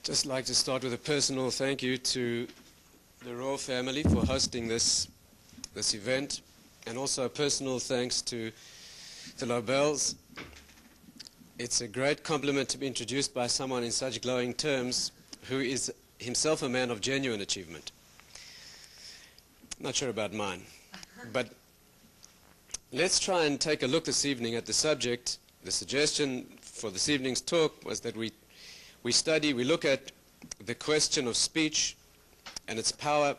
Just like to start with a personal thank you to the royal family for hosting this event, and also a personal thanks to the Lobels. It's a great compliment to be introduced by someone in such glowing terms who is himself a man of genuine achievement. Not sure about mine, but let's try and take a look this evening at the subject. The suggestion for this evening's talk was that we look at the question of speech and its power,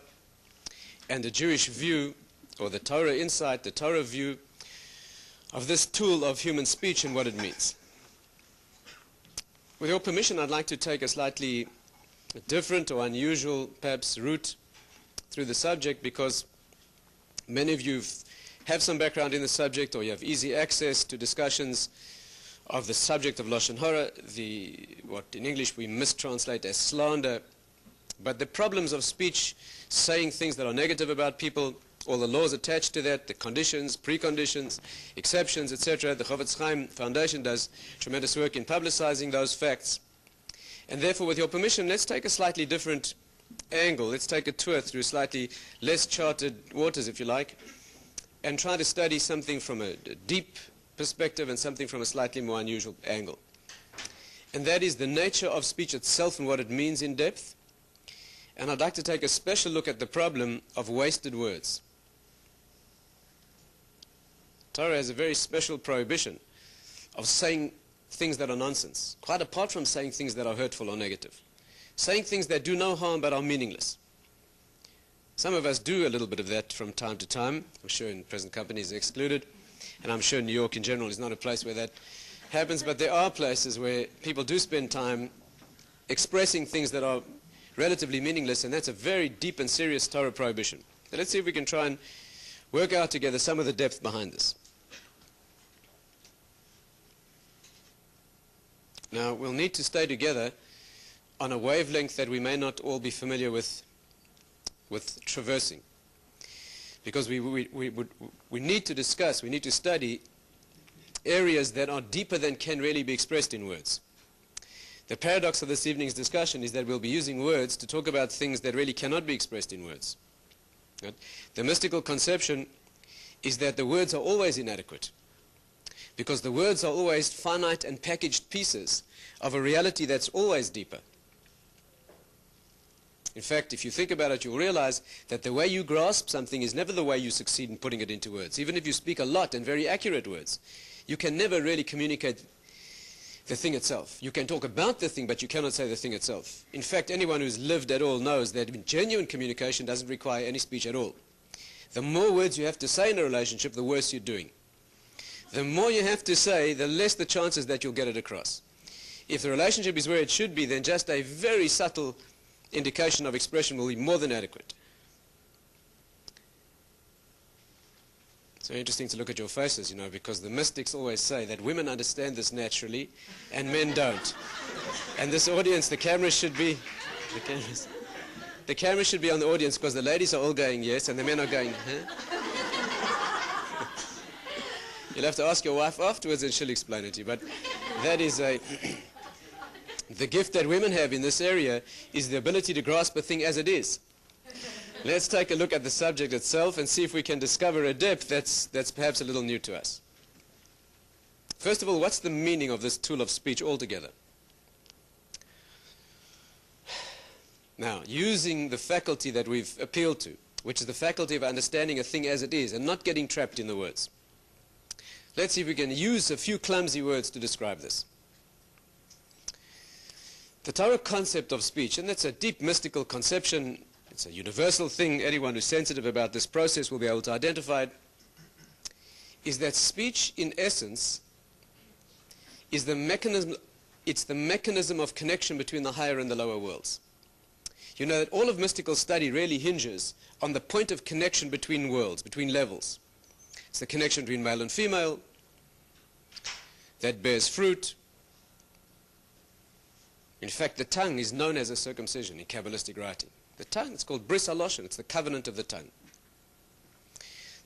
and the Jewish view, or the Torah insight, the Torah view of this tool of human speech and what it means. With your permission, I'd like to take a slightly different or unusual, perhaps, route through the subject, because many of you have some background in the subject, or you have easy access to discussions of the subject of Lashon Hara, what in English we mistranslate as slander. But the problems of speech, saying things that are negative about people, all the laws attached to that, the conditions, preconditions, exceptions, etc. The Chofetz Chaim Foundation does tremendous work in publicizing those facts. And therefore, with your permission, let's take a slightly different angle. Let's take a tour through slightly less charted waters, if you like, and try to study something from a deep perspective and something from a slightly more unusual angle. And that is the nature of speech itself and what it means in depth. And I'd like to take a special look at the problem of wasted words. Torah has a very special prohibition of saying things that are nonsense, quite apart from saying things that are hurtful or negative. Saying things that do no harm but are meaningless. Some of us do a little bit of that from time to time. I'm sure in present companies excluded. And I'm sure New York in general is not a place where that happens, but there are places where people do spend time expressing things that are relatively meaningless, and that's a very deep and serious Torah prohibition. So let's see if we can try and work out together some of the depth behind this. Now, we'll need to stay together on a wavelength that we may not all be familiar with traversing. Because we need to discuss, we need to study areas that are deeper than can really be expressed in words. The paradox of this evening's discussion is that we'll be using words to talk about things that really cannot be expressed in words. Right? The mystical conception is that the words are always inadequate, because the words are always finite and packaged pieces of a reality that's always deeper. In fact, if you think about it, you'll realize that the way you grasp something is never the way you succeed in putting it into words. Even if you speak a lot and very accurate words, you can never really communicate the thing itself. You can talk about the thing, but you cannot say the thing itself. In fact, anyone who's lived at all knows that genuine communication doesn't require any speech at all. The more words you have to say in a relationship, the worse you're doing. The more you have to say, the less the chances that you'll get it across. If the relationship is where it should be, then just a very subtle indication of expression will be more than adequate. It's very interesting to look at your faces, because the mystics always say that women understand this naturally and men don't. And this audience, the cameras should be on the audience, because the ladies are all going yes and the men are going huh? You'll have to ask your wife afterwards and she'll explain it to you. But that is the gift that women have in this area is the ability to grasp a thing as it is. Let's take a look at the subject itself and see if we can discover a depth that's perhaps a little new to us. First of all, what's the meaning of this tool of speech altogether? Now, using the faculty that we've appealed to, which is the faculty of understanding a thing as it is and not getting trapped in the words. Let's see if we can use a few clumsy words to describe this. The Torah concept of speech, and that's a deep mystical conception, it's a universal thing, anyone who's sensitive about this process will be able to identify it, is that speech in essence is the mechanism of connection between the higher and the lower worlds. You know that all of mystical study really hinges on the point of connection between worlds, between levels. It's the connection between male and female that bears fruit. In fact, the tongue is known as a circumcision in Kabbalistic writing. The tongue, it's called bris haloshen, it's the covenant of the tongue.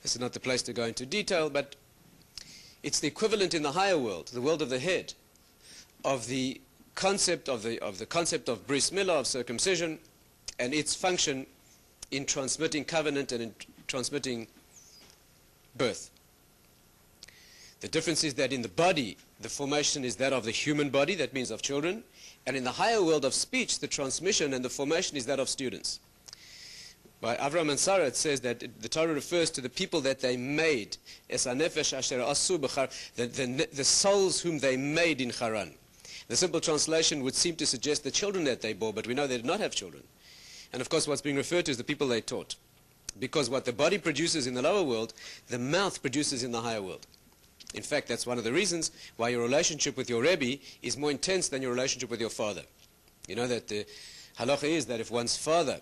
This is not the place to go into detail, but it's the equivalent in the higher world, the world of the head, of the concept of the concept of bris milah, of circumcision, and its function in transmitting covenant and in transmitting birth. The difference is that in the body, the formation is that of the human body, that means of children, and in the higher world of speech, the transmission and the formation is that of students. By Avraham and Sarah, it says that the Torah refers to the people that they made, the souls whom they made in Haran. The simple translation would seem to suggest the children that they bore, but we know they did not have children. And of course what's being referred to is the people they taught. Because what the body produces in the lower world, the mouth produces in the higher world. In fact, that's one of the reasons why your relationship with your Rebbe is more intense than your relationship with your father. You know that the halacha is that if one's father's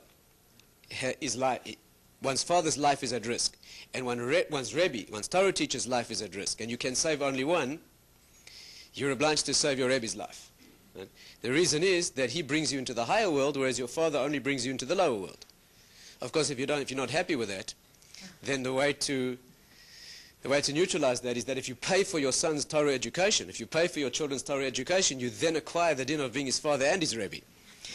life is at risk, and one's Rebbe, one's Torah teacher's life is at risk, and you can save only one, you're obliged to save your Rebbe's life. Right? The reason is that he brings you into the higher world, whereas your father only brings you into the lower world. Of course, if you're not happy with that, then the way to neutralize that is that if you pay for your son's Torah education, if you pay for your children's Torah education, you then acquire the din of being his father and his Rebbe.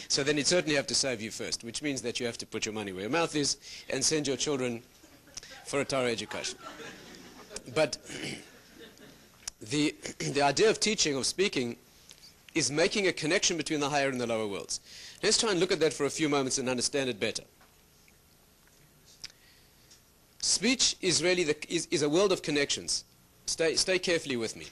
So then he'd certainly have to save you first, which means that you have to put your money where your mouth is and send your children for a Torah education. But the idea of teaching, of speaking, is making a connection between the higher and the lower worlds. Let's try and look at that for a few moments and understand it better. Speech is really is a world of connections. Stay carefully with me.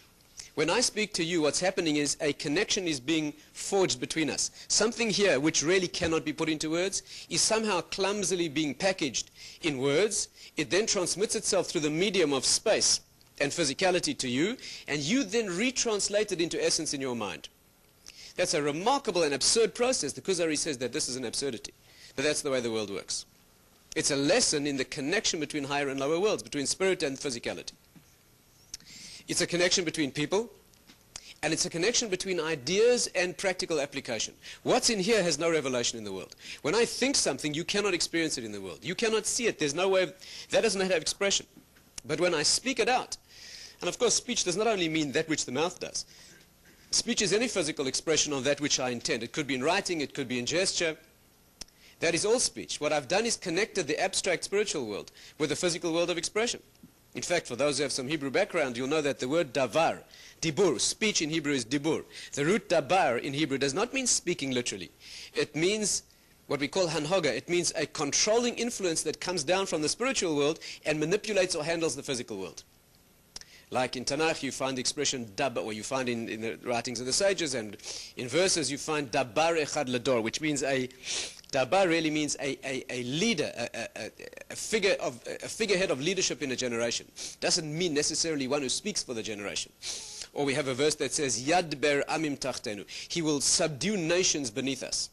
When I speak to you, what's happening is a connection is being forged between us. Something here which really cannot be put into words is somehow clumsily being packaged in words. It then transmits itself through the medium of space and physicality to you, and you then retranslate it into essence in your mind. That's a remarkable and absurd process. The Kuzari says that this is an absurdity, but that's the way the world works. It's a lesson in the connection between higher and lower worlds, between spirit and physicality. It's a connection between people, and it's a connection between ideas and practical application. What's in here has no revelation in the world. When I think something, you cannot experience it in the world. You cannot see it. There's no way, that doesn't have expression. But when I speak it out, and of course speech does not only mean that which the mouth does. Speech is any physical expression of that which I intend. It could be in writing, it could be in gesture. That is all speech. What I've done is connected the abstract spiritual world with the physical world of expression. In fact, for those who have some Hebrew background, you'll know that the word davar, dibur, speech in Hebrew is dibur. The root dabar in Hebrew does not mean speaking literally. It means what we call hanhoga. It means a controlling influence that comes down from the spiritual world and manipulates or handles the physical world. Like in Tanakh, you find the expression dabar, or you find in the writings of the sages, and in verses you find dabar echad lador, which means dabar really means a leader, a figurehead of leadership in a generation. Doesn't mean necessarily one who speaks for the generation. Or we have a verse that says, Yad ber amim tachtenu. He will subdue nations beneath us.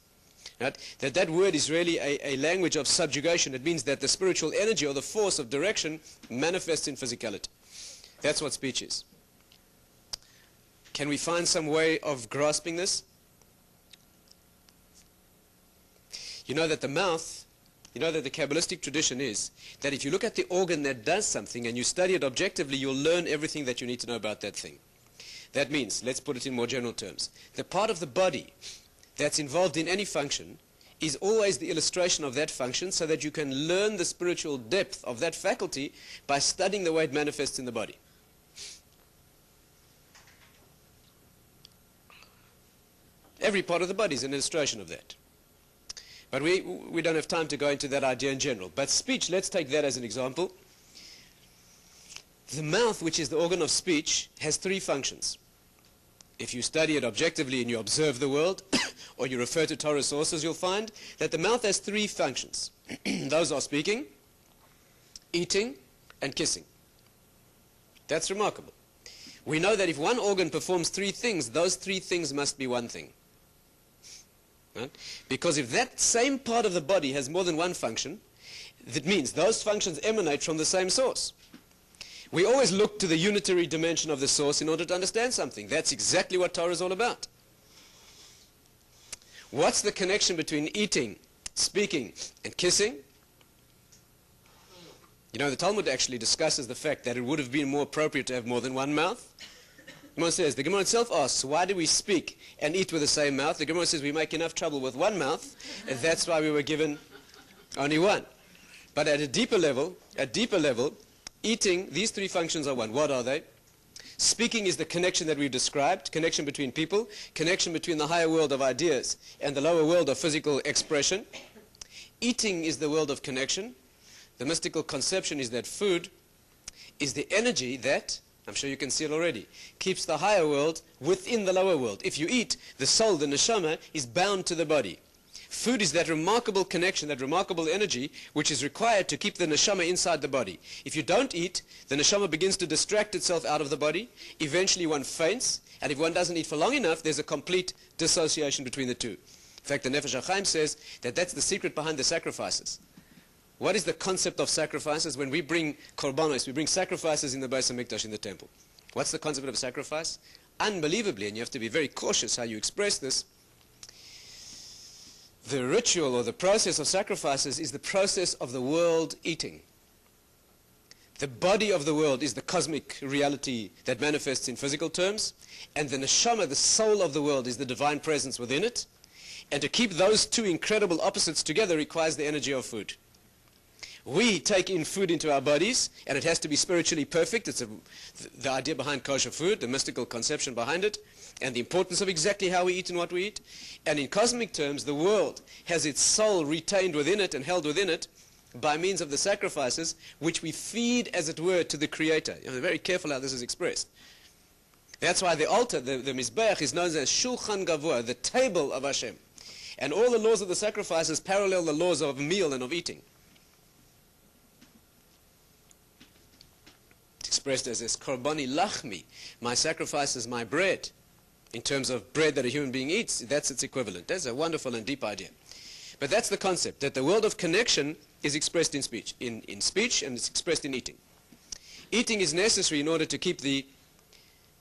Right? That word is really a language of subjugation. It means that the spiritual energy or the force of direction manifests in physicality. That's what speech is. Can we find some way of grasping this? You know that the mouth, you know that the Kabbalistic tradition is that if you look at the organ that does something and you study it objectively, you'll learn everything that you need to know about that thing. That means, let's put it in more general terms, the part of the body that's involved in any function is always the illustration of that function, so that you can learn the spiritual depth of that faculty by studying the way it manifests in the body. Every part of the body is an illustration of that. But we don't have time to go into that idea in general. But speech, let's take that as an example. The mouth, which is the organ of speech, has three functions. If you study it objectively and you observe the world, or you refer to Torah sources, you'll find that the mouth has three functions. Those are speaking, eating, and kissing. That's remarkable. We know that if one organ performs three things, those three things must be one thing. Right? Because if that same part of the body has more than one function, that means those functions emanate from the same source. We always look to the unitary dimension of the source in order to understand something. That's exactly what Torah is all about. What's the connection between eating, speaking, and kissing? You know, the Talmud actually discusses the fact that it would have been more appropriate to have more than one mouth. The Gemara itself asks, why do we speak and eat with the same mouth? The Gemara says we make enough trouble with one mouth, and that's why we were given only one. But at a deeper level, eating, these three functions are one. What are they? Speaking is the connection that we've described, connection between people, connection between the higher world of ideas and the lower world of physical expression. Eating is the world of connection. The mystical conception is that food is the energy that, I'm sure you can see it already, keeps the higher world within the lower world. If you eat, the soul, the neshama, is bound to the body. Food is that remarkable connection, that remarkable energy, which is required to keep the neshama inside the body. If you don't eat, the neshama begins to distract itself out of the body. Eventually one faints, and if one doesn't eat for long enough, there's a complete dissociation between the two. In fact, the Nefesh HaChaim says that that's the secret behind the sacrifices. What is the concept of sacrifices? When we bring korbanos, we bring sacrifices in the Beis HaMikdash, in the temple. What's the concept of a sacrifice? Unbelievably, and you have to be very cautious how you express this, the ritual or the process of sacrifices is the process of the world eating. The body of the world is the cosmic reality that manifests in physical terms, and the neshama, the soul of the world, is the divine presence within it. And to keep those two incredible opposites together requires the energy of food. We take in food into our bodies, and it has to be spiritually perfect. It's the idea behind kosher food, the mystical conception behind it, and the importance of exactly how we eat and what we eat. And in cosmic terms, the world has its soul retained within it and held within it by means of the sacrifices, which we feed, as it were, to the Creator. You know, very careful how this is expressed. That's why the altar, the Mizbeach, is known as Shulchan Gavur, the table of Hashem. And all the laws of the sacrifices parallel the laws of meal and of eating. Expressed as korbani lachmi, my sacrifice is my bread. In terms of bread that a human being eats, that's its equivalent. That's a wonderful and deep idea. But that's the concept, that the world of connection is expressed in speech, in speech, and it's expressed in eating. Eating is necessary in order to keep the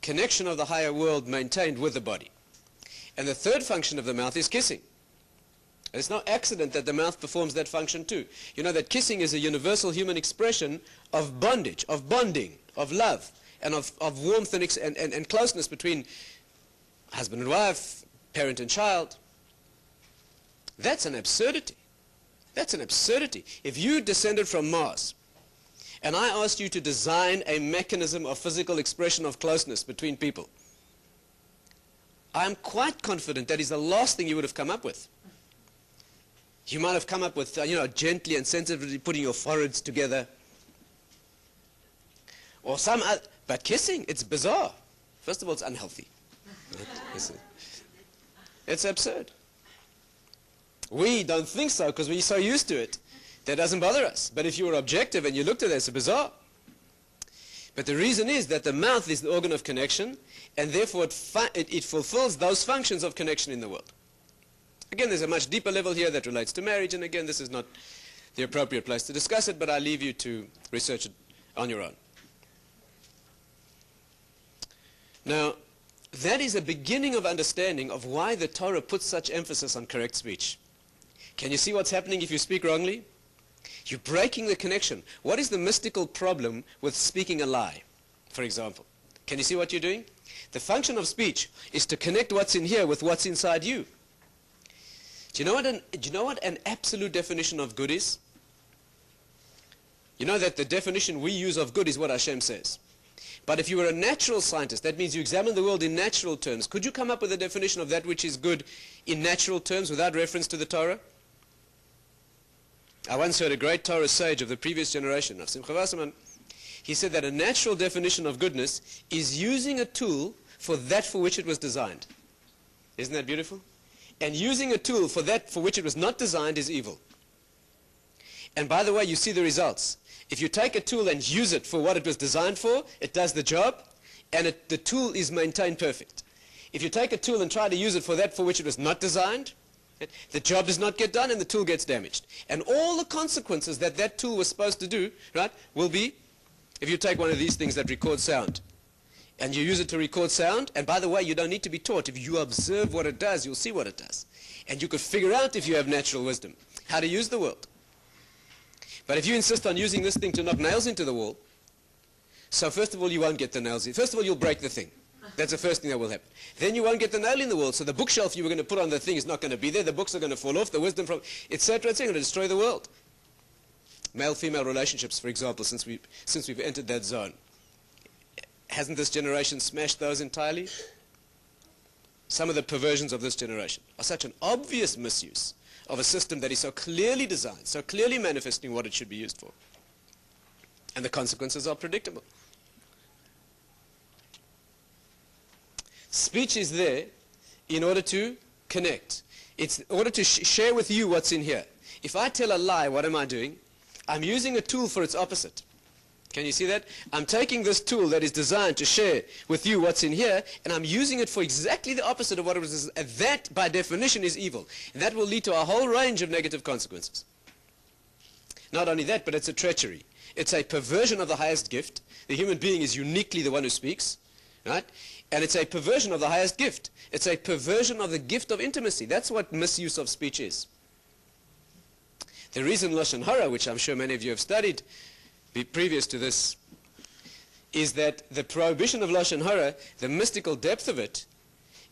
connection of the higher world maintained with the body. And the third function of the mouth is kissing. And it's no accident that the mouth performs that function too. You know that kissing is a universal human expression of bondage, of bonding, of love, and of warmth and closeness between husband and wife, parent and child. That's an absurdity. That's an absurdity. If you descended from Mars, and I asked you to design a mechanism of physical expression of closeness between people, I'm quite confident that is the last thing you would have come up with. You might have come up with, gently and sensitively putting your foreheads together, or some other, but kissing, it's bizarre. First of all, it's unhealthy. It's absurd. We don't think so because we're so used to it. That doesn't bother us. But if you were objective and you looked at it, it's bizarre. But the reason is that the mouth is the organ of connection, and therefore it fulfills those functions of connection in the world. Again, there's a much deeper level here that relates to marriage, and again, this is not the appropriate place to discuss it, but I leave you to research it on your own. Now, that is a beginning of understanding of why the Torah puts such emphasis on correct speech. Can you see what's happening if you speak wrongly? You're breaking the connection. What is the mystical problem with speaking a lie, for example? Can you see what you're doing? The function of speech is to connect what's in here with what's inside you. Do you know what an absolute definition of good is? You know that the definition we use of good is what Hashem says. But if you were a natural scientist, that means you examine the world in natural terms. Could you come up with a definition of that which is good in natural terms without reference to the Torah? I once heard a great Torah sage of the previous generation, of Simcha Wasserman. He said that a natural definition of goodness is using a tool for that for which it was designed. Isn't that beautiful? And using a tool for that for which it was not designed is evil. And by the way, you see the results. If you take a tool and use it for what it was designed for, it does the job, and the tool is maintained perfect. If you take a tool and try to use it for that for which it was not designed, the job does not get done and the tool gets damaged. And all the consequences that that tool was supposed to do, right, will be, if you take one of these things that record sound, and you use it to record sound, and by the way, you don't need to be taught. If you observe what it does, you'll see what it does. And you could figure out, if you have natural wisdom, how to use the world. But if you insist on using this thing to knock nails into the wall, so first of all, you won't get the nails in. First of all, you'll break the thing. That's the first thing that will happen. Then you won't get the nail in the wall, so the bookshelf you were going to put on the thing is not going to be there, the books are going to fall off, the wisdom from, etc., etc., going to destroy the world. Male-female relationships, for example, since we've entered that zone. Hasn't this generation smashed those entirely? Some of the perversions of this generation are such an obvious misuse of a system that is so clearly designed, so clearly manifesting what it should be used for. And the consequences are predictable. Speech is there in order to connect. It's in order to share with you what's in here. If I tell a lie, what am I doing? I'm using a tool for its opposite. Can you see that? I'm taking this tool that is designed to share with you what's in here, and I'm using it for exactly the opposite of what it was. And that, by definition, is evil. And that will lead to a whole range of negative consequences. Not only that, but it's a treachery. It's a perversion of the highest gift. The human being is uniquely the one who speaks, right? And it's a perversion of the highest gift. It's a perversion of the gift of intimacy. That's what misuse of speech is. The reason Lashon Hara, which I'm sure many of you have studied previous to this, is that the prohibition of Lashon Hara, the mystical depth of it,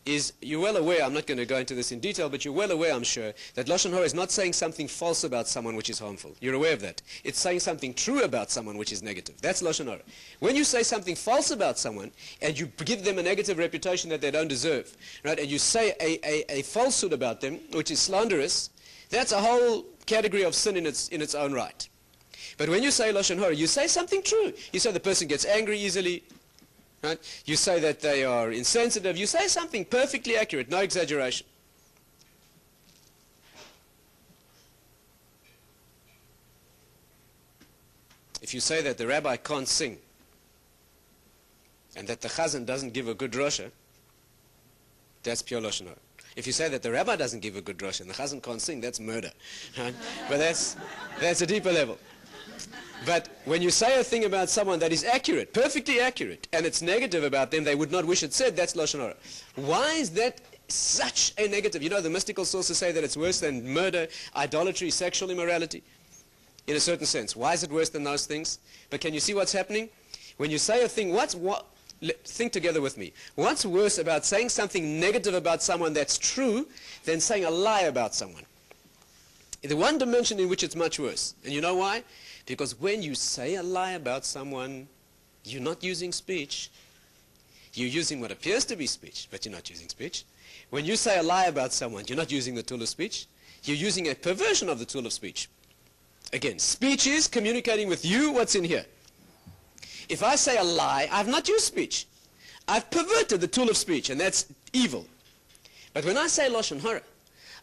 is, you're well aware, I'm not going to go into this in detail, but you're well aware, I'm sure, that Lashon Hara is not saying something false about someone which is harmful. You're aware of that. It's saying something true about someone which is negative. That's Lashon Hara. When you say something false about someone, and you give them a negative reputation that they don't deserve, right, and you say a falsehood about them, which is slanderous, that's a whole category of sin in its own right. But when you say Lashon Hara, you say something true. You say the person gets angry easily, right? You say that they are insensitive. You say something perfectly accurate, no exaggeration. If you say that the rabbi can't sing and that the chazan doesn't give a good drosha, that's pure Lashon Hara. If you say that the rabbi doesn't give a good drosha and the chazan can't sing, that's murder. Right? But that's a deeper level. But when you say a thing about someone that is accurate, perfectly accurate, and it's negative about them, they would not wish it said, that's Lashon Hara. Why is that such a negative? You know, the mystical sources say that it's worse than murder, idolatry, sexual immorality, in a certain sense. Why is it worse than those things? But can you see what's happening? When you say a thing, think together with me. What's worse about saying something negative about someone that's true than saying a lie about someone? The one dimension in which it's much worse. And you know why? Because when you say a lie about someone, you're not using speech. You're using what appears to be speech, but you're not using speech. When you say a lie about someone, you're not using the tool of speech. You're using a perversion of the tool of speech. Again, speech is communicating with you what's in here. If I say a lie, I've not used speech. I've perverted the tool of speech, and that's evil. But when I say Lashon Hara,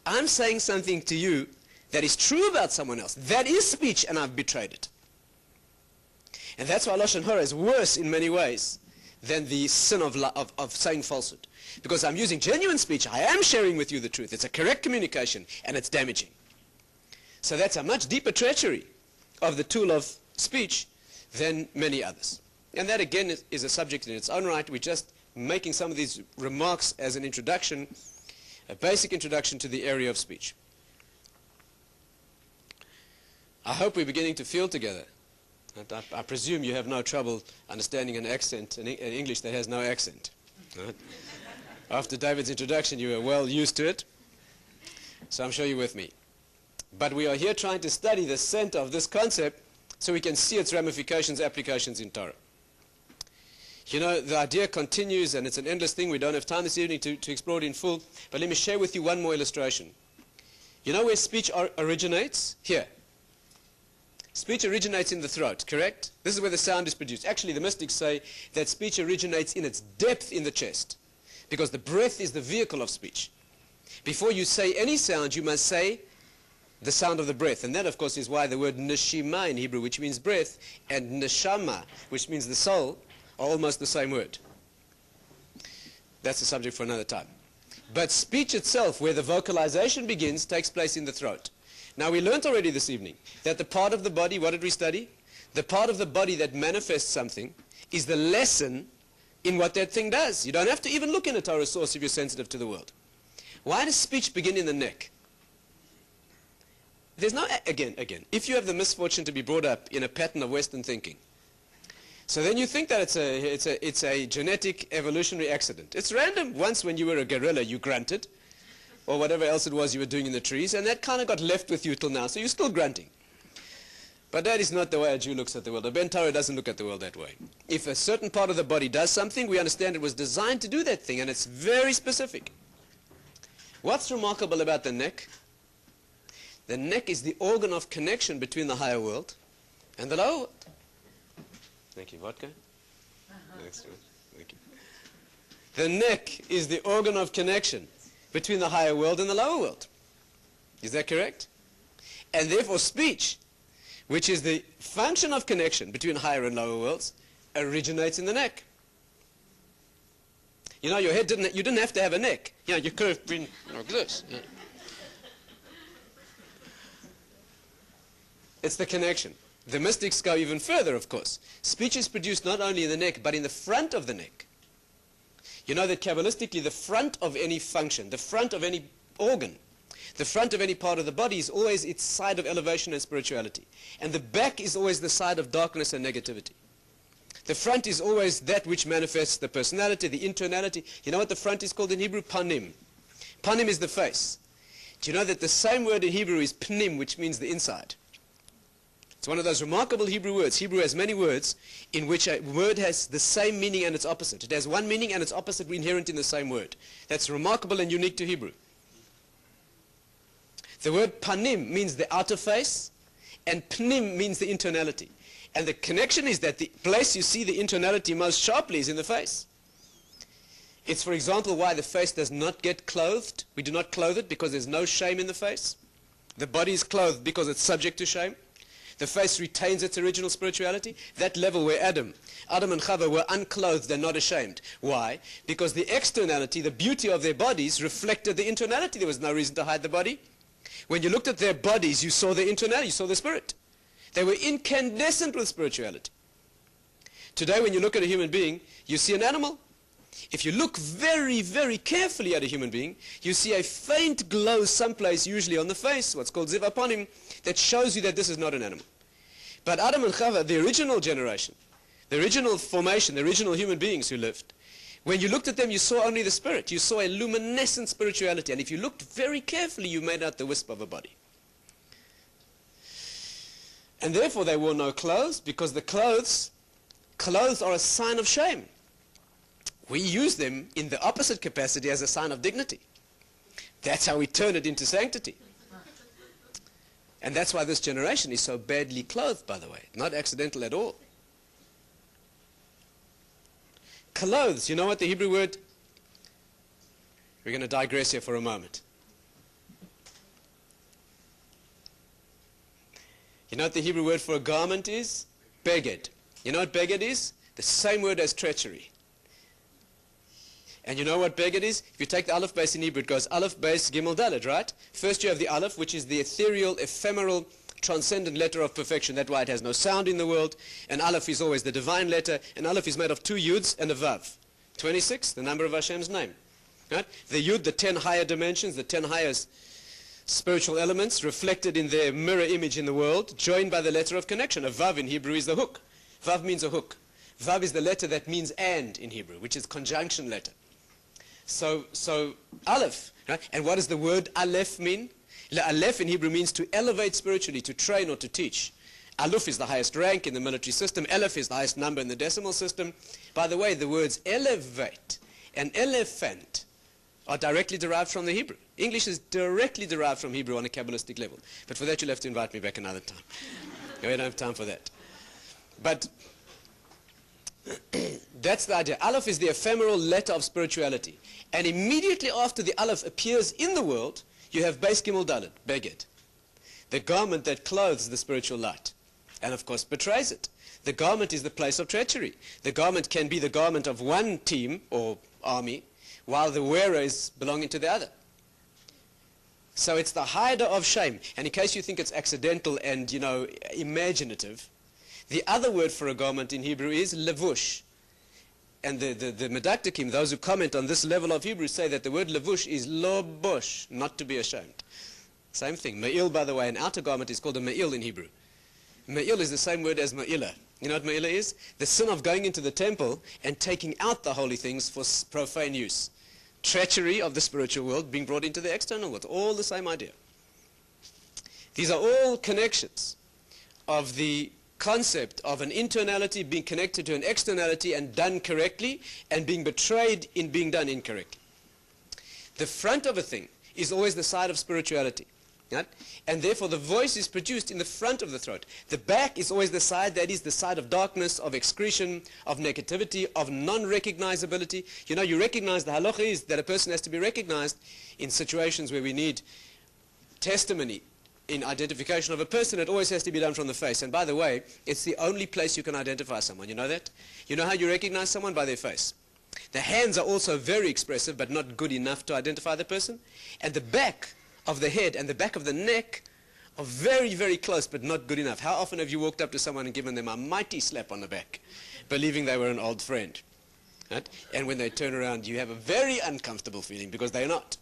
I'm saying something to you that is true about someone else. That is speech, and I've betrayed it. And that's why Lashon Hara is worse in many ways than the sin of saying falsehood. Because I'm using genuine speech. I am sharing with you the truth. It's a correct communication, and it's damaging. So that's a much deeper treachery of the tool of speech than many others. And that, again, is a subject in its own right. We're just making some of these remarks as an introduction, a basic introduction to the area of speech. I hope we're beginning to feel together. And I presume you have no trouble understanding an accent, an English that has no accent. Right? After David's introduction, you were well used to it. So I'm sure you're with me. But we are here trying to study the center of this concept so we can see its ramifications, applications in Torah. You know, the idea continues, and it's an endless thing. We don't have time this evening to explore it in full. But let me share with you one more illustration. You know where speech originates? Here. Speech originates in the throat, correct? This is where the sound is produced. Actually, the mystics say that speech originates in its depth in the chest, because the breath is the vehicle of speech. Before you say any sound, you must say the sound of the breath. And that, of course, is why the word neshima in Hebrew, which means breath, and neshama, which means the soul, are almost the same word. That's a subject for another time. But speech itself, where the vocalization begins, takes place in the throat. Now, we learned already this evening that the part of the body, what did we study? The part of the body that manifests something is the lesson in what that thing does. You don't have to even look in a Torah source if you're sensitive to the world. Why does speech begin in the neck? There's no, again, if you have the misfortune to be brought up in a pattern of Western thinking, So then you think that it's a genetic evolutionary accident. It's random. Once when you were a gorilla, you grunted, or whatever else it was you were doing in the trees, and that kind of got left with you till now, so you're still grunting. But that is not the way a Jew looks at the world. A Ben Torah doesn't look at the world that way. If a certain part of the body does something, we understand it was designed to do that thing, and it's very specific. What's remarkable about the neck? The neck is the organ of connection between the higher world and the lower world. Thank you. Vodka? Next one. Thank you. The neck is the organ of connection between the higher world and the lower world. Is that correct? And therefore speech, which is the function of connection between higher and lower worlds, originates in the neck. You know, your head you didn't have to have a neck. You know, you could have been like this. Yeah. It's the connection. The mystics go even further, of course. Speech is produced not only in the neck, but in the front of the neck. You know that Kabbalistically, the front of any function, the front of any organ, the front of any part of the body is always its side of elevation and spirituality. And the back is always the side of darkness and negativity. The front is always that which manifests the personality, the internality. You know what the front is called in Hebrew? Panim. Panim is the face. Do you know that the same word in Hebrew is pnim, which means the inside? It's one of those remarkable Hebrew words. Hebrew has many words in which a word has the same meaning and its opposite. It has one meaning and its opposite inherent in the same word. That's remarkable and unique to Hebrew. The word panim means the outer face, and pnim means the internality. And the connection is that the place you see the internality most sharply is in the face. It's, for example, why the face does not get clothed. We do not clothe it because there's no shame in the face. The body is clothed because it's subject to shame. The face retains its original spirituality. That level where Adam and Chava were unclothed and not ashamed. Why? Because the externality, the beauty of their bodies reflected the internality. There was no reason to hide the body. When you looked at their bodies, you saw the internality, you saw the spirit. They were incandescent with spirituality. Today, when you look at a human being, you see an animal. If you look very, very carefully at a human being, you see a faint glow someplace, usually on the face, what's called ziv upon him, that shows you that this is not an animal. But Adam and Chava, the original generation, the original formation, the original human beings who lived, when you looked at them, you saw only the spirit. You saw a luminescent spirituality. And if you looked very carefully, you made out the wisp of a body. And therefore, they wore no clothes, because the clothes are a sign of shame. We use them in the opposite capacity as a sign of dignity. That's how we turn it into sanctity. And that's why this generation is so badly clothed, by the way. Not accidental at all. Clothes, you know what the Hebrew word? We're going to digress here for a moment. You know what the Hebrew word for a garment is? Beged. You know what beged is? The same word as treachery. And you know what beged is? If you take the aleph base in Hebrew, it goes aleph base gimel daled, right? First you have the aleph, which is the ethereal, ephemeral, transcendent letter of perfection. That's why it has no sound in the world. And aleph is always the divine letter. And aleph is made of 2 yuds and a vav. 26, the number of Hashem's name. Right? The yud, the 10 higher dimensions, the 10 highest spiritual elements reflected in their mirror image in the world, joined by the letter of connection. A vav in Hebrew is the hook. Vav means a hook. Vav is the letter that means and in Hebrew, which is conjunction letter. So aleph, right? And what does the word aleph mean? Aleph in Hebrew means to elevate spiritually, to train or to teach. Aluf is the highest rank in the military system. Aleph is the highest number in the decimal system. By the way, the words elevate and elephant are directly derived from the Hebrew. English is directly derived from Hebrew on a Kabbalistic level. But for that, you'll have to invite me back another time. We don't have time for that. But that's the idea. Aleph is the ephemeral letter of spirituality. And immediately after the Aleph appears in the world, you have Beis Gimel Dalet, Beged, the garment that clothes the spiritual light, and of course betrays it. The garment is the place of treachery. The garment can be the garment of one team or army, while the wearer is belonging to the other. So it's the hider of shame. And in case you think it's accidental and, you know, imaginative, the other word for a garment in Hebrew is levush. And the Medaktikim, those who comment on this level of Hebrew, say that the word levush is lobush, not to be ashamed. Same thing. Ma'il, by the way, an outer garment is called a ma'il in Hebrew. Ma'il is the same word as ma'ila. You know what Me'ila is? The sin of going into the temple and taking out the holy things for profane use. Treachery of the spiritual world being brought into the external world. All the same idea. These are all connections of the concept of an internality being connected to an externality and done correctly, and being betrayed in being done incorrectly. The front of a thing is always the side of spirituality. Right? And therefore the voice is produced in the front of the throat. The back is always the side that is the side of darkness, of excretion, of negativity, of non-recognizability. You know, you recognize, the halacha is that a person has to be recognized in situations where we need testimony in identification of a person. It always has to be done from the face. And by the way, it's the only place you can identify someone. You know that? You know how you recognize someone? By their face. The hands are also very expressive, but not good enough to identify the person. And the back of the head and the back of the neck are very, very close, but not good enough. How often have you walked up to someone and given them a mighty slap on the back, believing they were an old friend? Right? And when they turn around, you have a very uncomfortable feeling because they're not.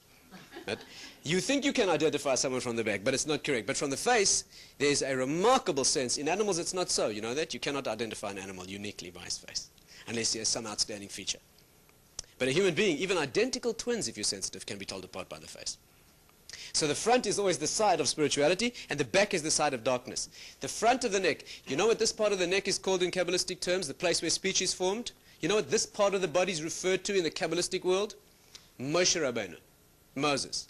Right? You think you can identify someone from the back, but it's not correct. But from the face, there's a remarkable sense. In animals, it's not so. You know that? You cannot identify an animal uniquely by his face, unless he has some outstanding feature. But a human being, even identical twins, if you're sensitive, can be told apart by the face. So the front is always the side of spirituality, and the back is the side of darkness. The front of the neck, you know what this part of the neck is called in Kabbalistic terms, the place where speech is formed? You know what this part of the body is referred to in the Kabbalistic world? Moshe Rabbeinu, Moses.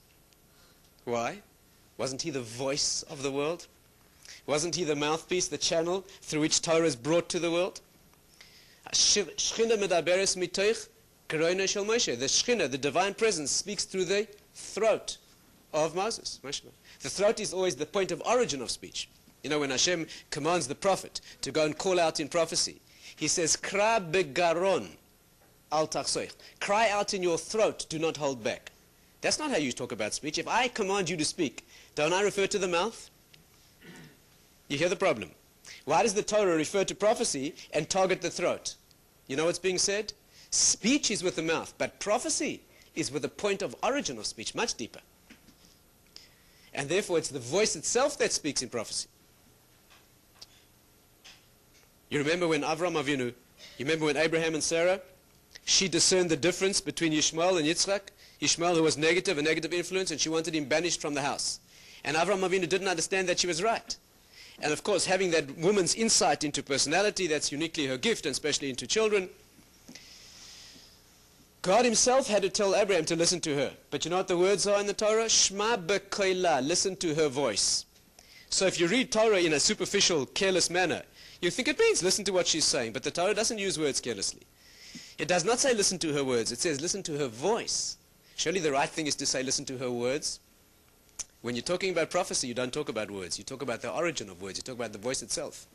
Why? Wasn't he the voice of the world? Wasn't he the mouthpiece, the channel through which Torah is brought to the world? Shechina medaberes mitoich Korona shel Moshe. The Shechina, the divine presence, speaks through the throat of Moses. The throat is always the point of origin of speech. You know, when Hashem commands the prophet to go and call out in prophecy, he says, Kra begaron al tachsoich. Cry out in your throat, do not hold back. That's not how you talk about speech. If I command you to speak, don't I refer to the mouth? You hear the problem. Why does the Torah refer to prophecy and target the throat? You know what's being said? Speech is with the mouth, but prophecy is with the point of origin of speech, much deeper. And therefore it's the voice itself that speaks in prophecy. You remember when Avram Avinu, you remember when Abraham and Sarah, she discerned the difference between Yishmael and Yitzchak? Yishmael, who was negative, a negative influence, and she wanted him banished from the house. And Avram Avinu didn't understand that she was right. And of course, having that woman's insight into personality, that's uniquely her gift, and especially into children, God himself had to tell Abraham to listen to her. But you know what the words are in the Torah? Shma b'koila, listen to her voice. So if you read Torah in a superficial, careless manner, you think it means listen to what she's saying. But the Torah doesn't use words carelessly. It does not say listen to her words. It says listen to her voice. Surely the right thing is to say listen to her words. When you're talking about prophecy, you don't talk about words. You talk about the origin of words. You talk about the voice itself.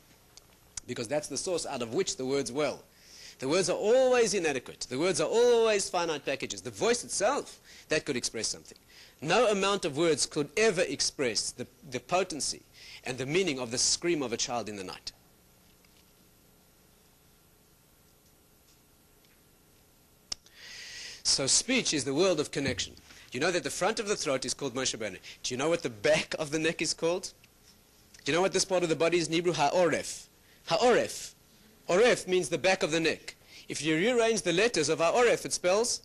Because that's the source out of which the words well. The words are always inadequate. The words are always finite packages. The voice itself, that could express something. No amount of words could ever express the potency and the meaning of the scream of a child in the night. So speech is the world of connection. You know that the front of the throat is called Moshe Rabbeinu. Do you know what the back of the neck is called? Do you know what this part of the body is in Hebrew? Ha'oref. Ha'oref. Oref means the back of the neck. If you rearrange the letters of Ha'oref, it spells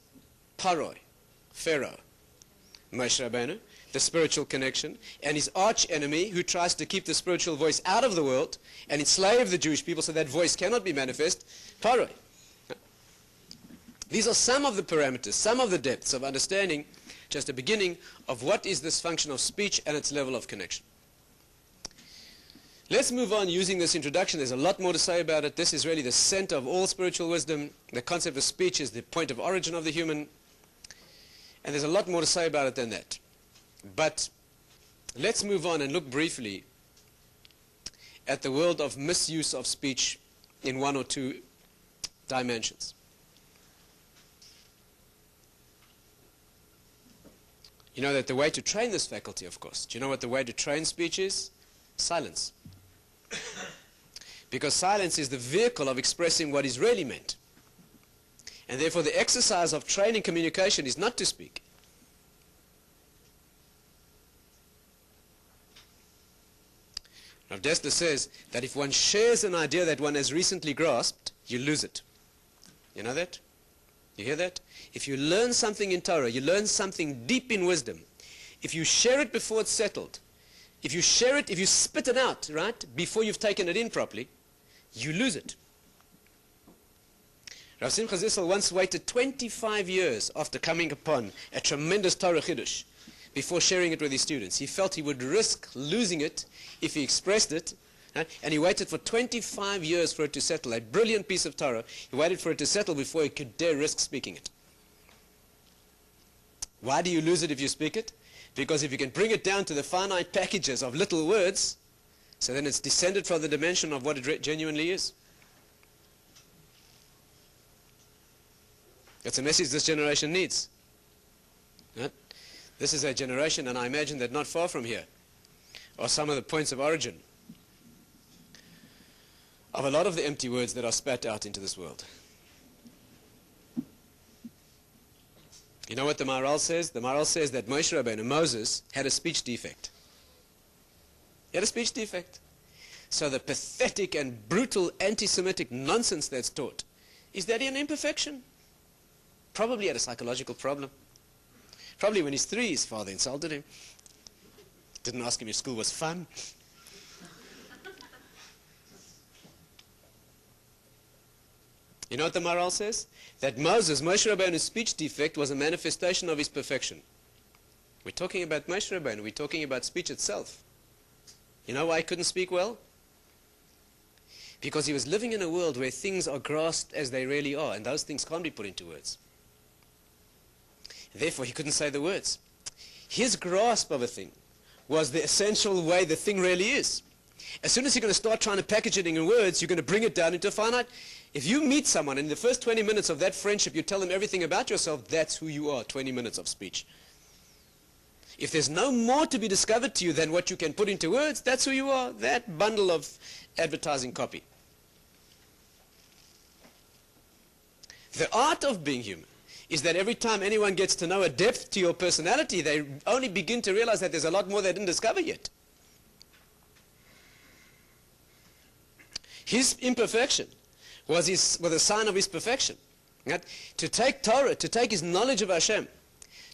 Paroi, Pharaoh. Moshe Rabbeinu, the spiritual connection, and his arch enemy who tries to keep the spiritual voice out of the world and enslave the Jewish people so that voice cannot be manifest, Paroi. These are some of the parameters, some of the depths of understanding, just a beginning of what is this function of speech and its level of connection. Let's move on using this introduction. There's a lot more to say about it. This is really the center of all spiritual wisdom. The concept of speech is the point of origin of the human. And there's a lot more to say about it than that. But let's move on and look briefly at the world of misuse of speech in one or two dimensions. You know that the way to train this faculty, of course, do you know what the way to train speech is? Silence. Because silence is the vehicle of expressing what is really meant. And therefore the exercise of training communication is not to speak. Rav Dessler says that if one shares an idea that one has recently grasped, you lose it. You know that? You hear that? If you learn something in Torah, you learn something deep in wisdom, if you share it before it's settled, if you share it, if you spit it out, right, before you've taken it in properly, you lose it. Rav Simcha Zissel once waited 25 years after coming upon a tremendous Torah Chiddush before sharing it with his students. He felt he would risk losing it if he expressed it, right? And he waited for 25 years for it to settle. A brilliant piece of Torah. He waited for it to settle before he could dare risk speaking it. Why do you lose it if you speak it? Because if you can bring it down to the finite packages of little words, so then it's descended from the dimension of what it genuinely is. That's a message this generation needs. Right? This is a generation, and I imagine that not far from here are some of the points of origin of a lot of the empty words that are spat out into this world. You know what the Maharal says? The Maharal says that Moshe Rabbeinu, Moses, had a speech defect. He had a speech defect. So the pathetic and brutal anti-Semitic nonsense that's taught is that he had an imperfection. Probably had a psychological problem. Probably when he's 3, his father insulted him. Didn't ask him if school was fun. You know what the Maharal says? That Moshe Rabbeinu's speech defect was a manifestation of his perfection. We're talking about Moshe Rabbeinu. We're talking about speech itself. You know why he couldn't speak well? Because he was living in a world where things are grasped as they really are, and those things can't be put into words. Therefore, he couldn't say the words. His grasp of a thing was the essential way the thing really is. As soon as you're going to start trying to package it in words, you're going to bring it down into a finite. If you meet someone, and in the first 20 minutes of that friendship, you tell them everything about yourself, that's who you are, 20 minutes of speech. If there's no more to be discovered to you than what you can put into words, that's who you are, that bundle of advertising copy. The art of being human is that every time anyone gets to know a depth to your personality, they only begin to realize that there's a lot more they didn't discover yet. His imperfection was a sign of his perfection. Right? To take Torah, to take his knowledge of Hashem,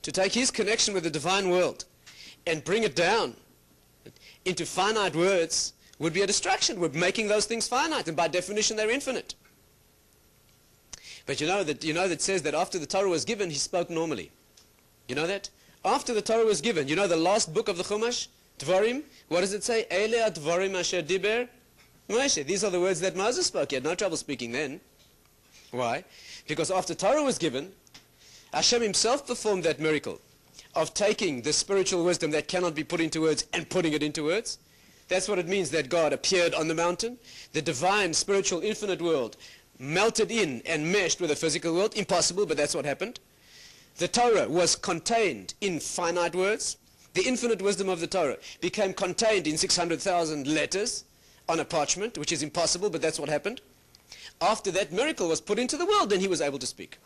to take his connection with the divine world and bring it down into finite words would be a distraction. We're making those things finite, and by definition they're infinite. But you know that says that after the Torah was given, he spoke normally. You know that? After the Torah was given, you know the last book of the Chumash, Dvarim, what does it say? Ele Dvarim asher diber Moshe. These are the words that Moses spoke. He had no trouble speaking then. Why? Because after Torah was given, Hashem himself performed that miracle of taking the spiritual wisdom that cannot be put into words and putting it into words. That's what it means that God appeared on the mountain. The divine, spiritual, infinite world melted in and meshed with the physical world. Impossible, but that's what happened. The Torah was contained in finite words. The infinite wisdom of the Torah became contained in 600,000 letters on a parchment, which is impossible, but that's what happened. After that miracle was put into the world, then he was able to speak.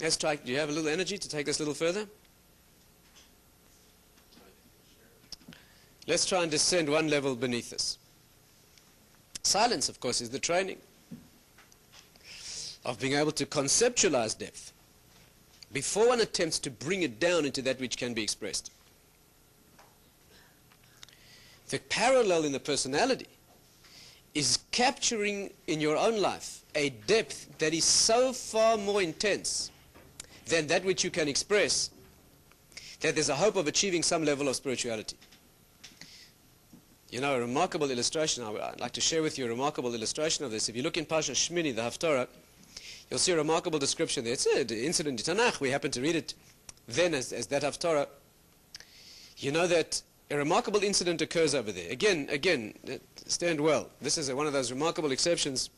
Let's try. Do you have a little energy to take us a little further? Let's try and descend one level beneath this. Silence, of course, is the training of being able to conceptualize depth before one attempts to bring it down into that which can be expressed. The parallel in the personality is capturing in your own life a depth that is so far more intense than that which you can express that there's a hope of achieving some level of spirituality. You know, a remarkable illustration, I'd like to share with you a remarkable illustration of this. If you look in Pasha Shmini, the Haftarah, you'll see a remarkable description there. It's an incident in Tanakh. We happen to read it then as that Haftarah. You know that a remarkable incident occurs over there. Again, stand well. This is one of those remarkable illustrations.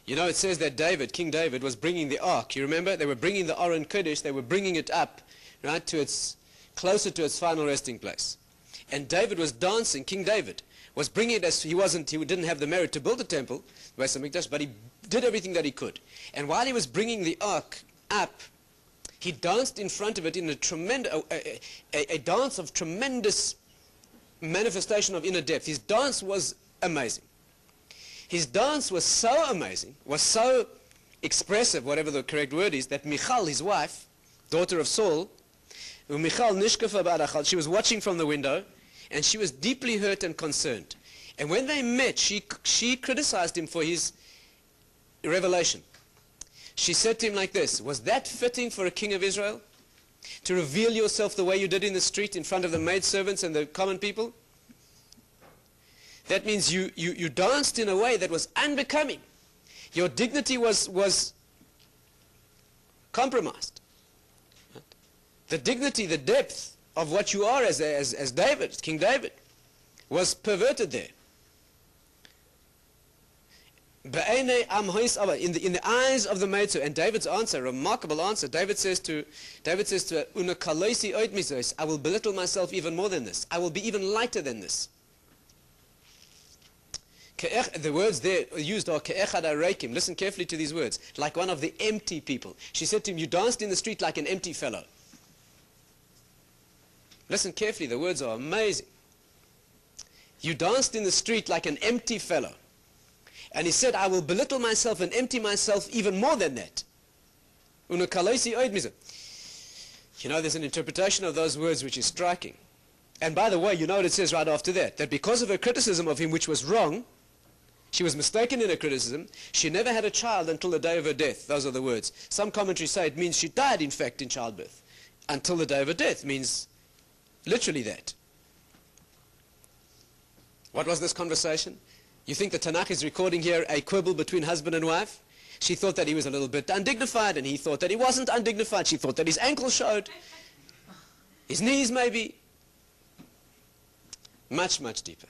You know, it says that King David, was bringing the ark. You remember? They were bringing the Aron Kodesh. They were bringing it up, right, closer to its final resting place. And David was dancing. King David was bringing it as he didn't have the merit to build a temple, Beis HaMikdash, but he did everything that he could. And while he was bringing the ark up, he danced in front of it in a tremendous, a dance of tremendous manifestation of inner depth. His dance was amazing. His dance was so amazing, was so expressive, whatever the correct word is, that Michal, his wife, daughter of Saul, she was watching from the window, and she was deeply hurt and concerned. And when they met, she criticized him for his revelation. She said to him like this, was that fitting for a king of Israel? To reveal yourself the way you did in the street in front of the maidservants and the common people? That means you danced in a way that was unbecoming. Your dignity was compromised. The dignity, the depth of what you are as David, King David, was perverted there. In the eyes of the maidservant. And David's answer, remarkable answer. David says to her, I will belittle myself even more than this. I will be even lighter than this. The words there used are ke'echad hareikim. Listen carefully to these words. Like one of the empty people. She said to him, you danced in the street like an empty fellow. Listen carefully, the words are amazing. You danced in the street like an empty fellow. And he said, I will belittle myself and empty myself even more than that. You know, there's an interpretation of those words which is striking. And by the way, you know what it says right after that? That because of her criticism of him, which was wrong, she was mistaken in her criticism, she never had a child until the day of her death. Those are the words. Some commentaries say it means she died, in fact, in childbirth. Until the day of her death means literally that. What was this conversation? You think the Tanakh is recording here a quibble between husband and wife? She thought that he was a little bit undignified, and he thought that he wasn't undignified. She thought that his ankle showed. His knees, maybe. Much, much deeper.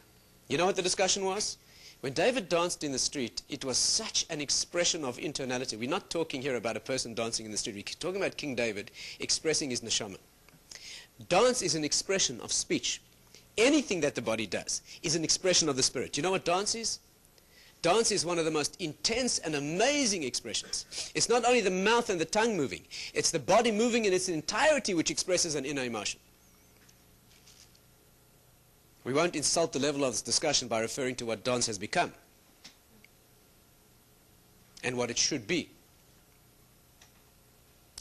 You know what the discussion was? When David danced in the street, it was such an expression of internality. We're not talking here about a person dancing in the street. We're talking about King David expressing his neshama. Dance is an expression of speech. Anything that the body does is an expression of the spirit. You know what dance is? Dance is one of the most intense and amazing expressions. It's not only the mouth and the tongue moving, it's the body moving in its entirety which expresses an inner emotion. We won't insult the level of this discussion by referring to what dance has become and what it should be.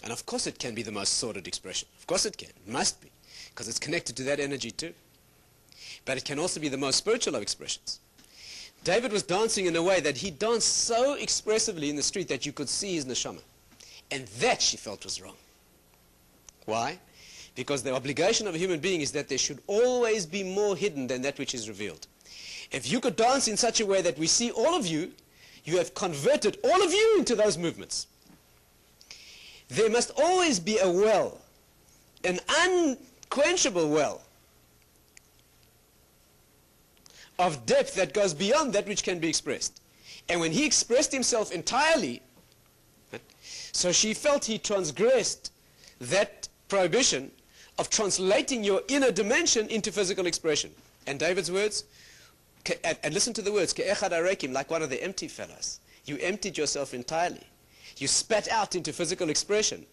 And of course it can be the most sordid expression. Of course it can. It must be. Because it's connected to that energy too. But it can also be the most spiritual of expressions. David was dancing in a way that he danced so expressively in the street that you could see his neshama. And that she felt was wrong. Why? Because the obligation of a human being is that there should always be more hidden than that which is revealed. If you could dance in such a way that we see all of you, you have converted all of you into those movements. There must always be a well, an unquenchable well of depth that goes beyond that which can be expressed. And when he expressed himself entirely, so she felt he transgressed that prohibition of translating your inner dimension into physical expression. And David's words, and listen to the words, ke'echad hareikim, like one of the empty fellows. You emptied yourself entirely. You spat out into physical expression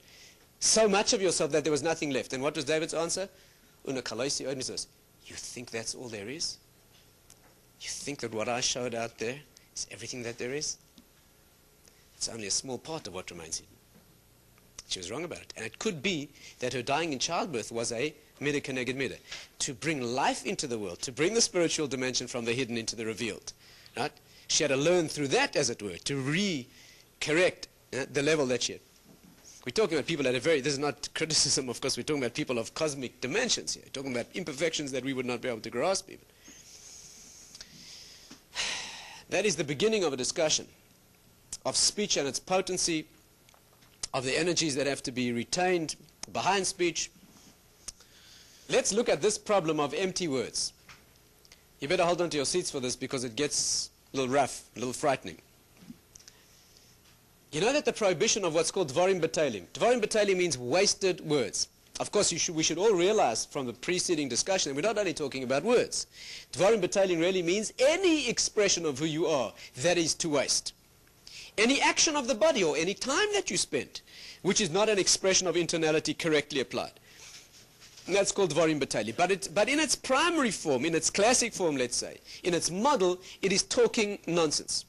so much of yourself that there was nothing left. And what was David's answer? You think that's all there is? You think that what I showed out there is everything that there is? It's only a small part of what remains hidden. She was wrong about it. And it could be that her dying in childbirth was a midah keneged midah, to bring life into the world, to bring the spiritual dimension from the hidden into the revealed. Right? She had to learn through that, as it were, to re-correct the level that she had. We're talking about people at a very, this is not criticism, of course, we're talking about people of cosmic dimensions here. We're talking about imperfections that we would not be able to grasp even. That is the beginning of a discussion of speech and its potency, of the energies that have to be retained behind speech. Let's look at this problem of empty words. You better hold on to your seats for this because it gets a little rough, a little frightening. You know that the prohibition of what's called dvarim batalim. Dvarim batalim means wasted words. Of course, we should all realize from the preceding discussion that we're not only talking about words. Dvarim batalim really means any expression of who you are that is to waste. any action of the body or any time that you spent, which is not an expression of internality correctly applied. And that's called Dvarim Batali. But in its primary form, in its classic form, let's say, in its model, it is talking nonsense.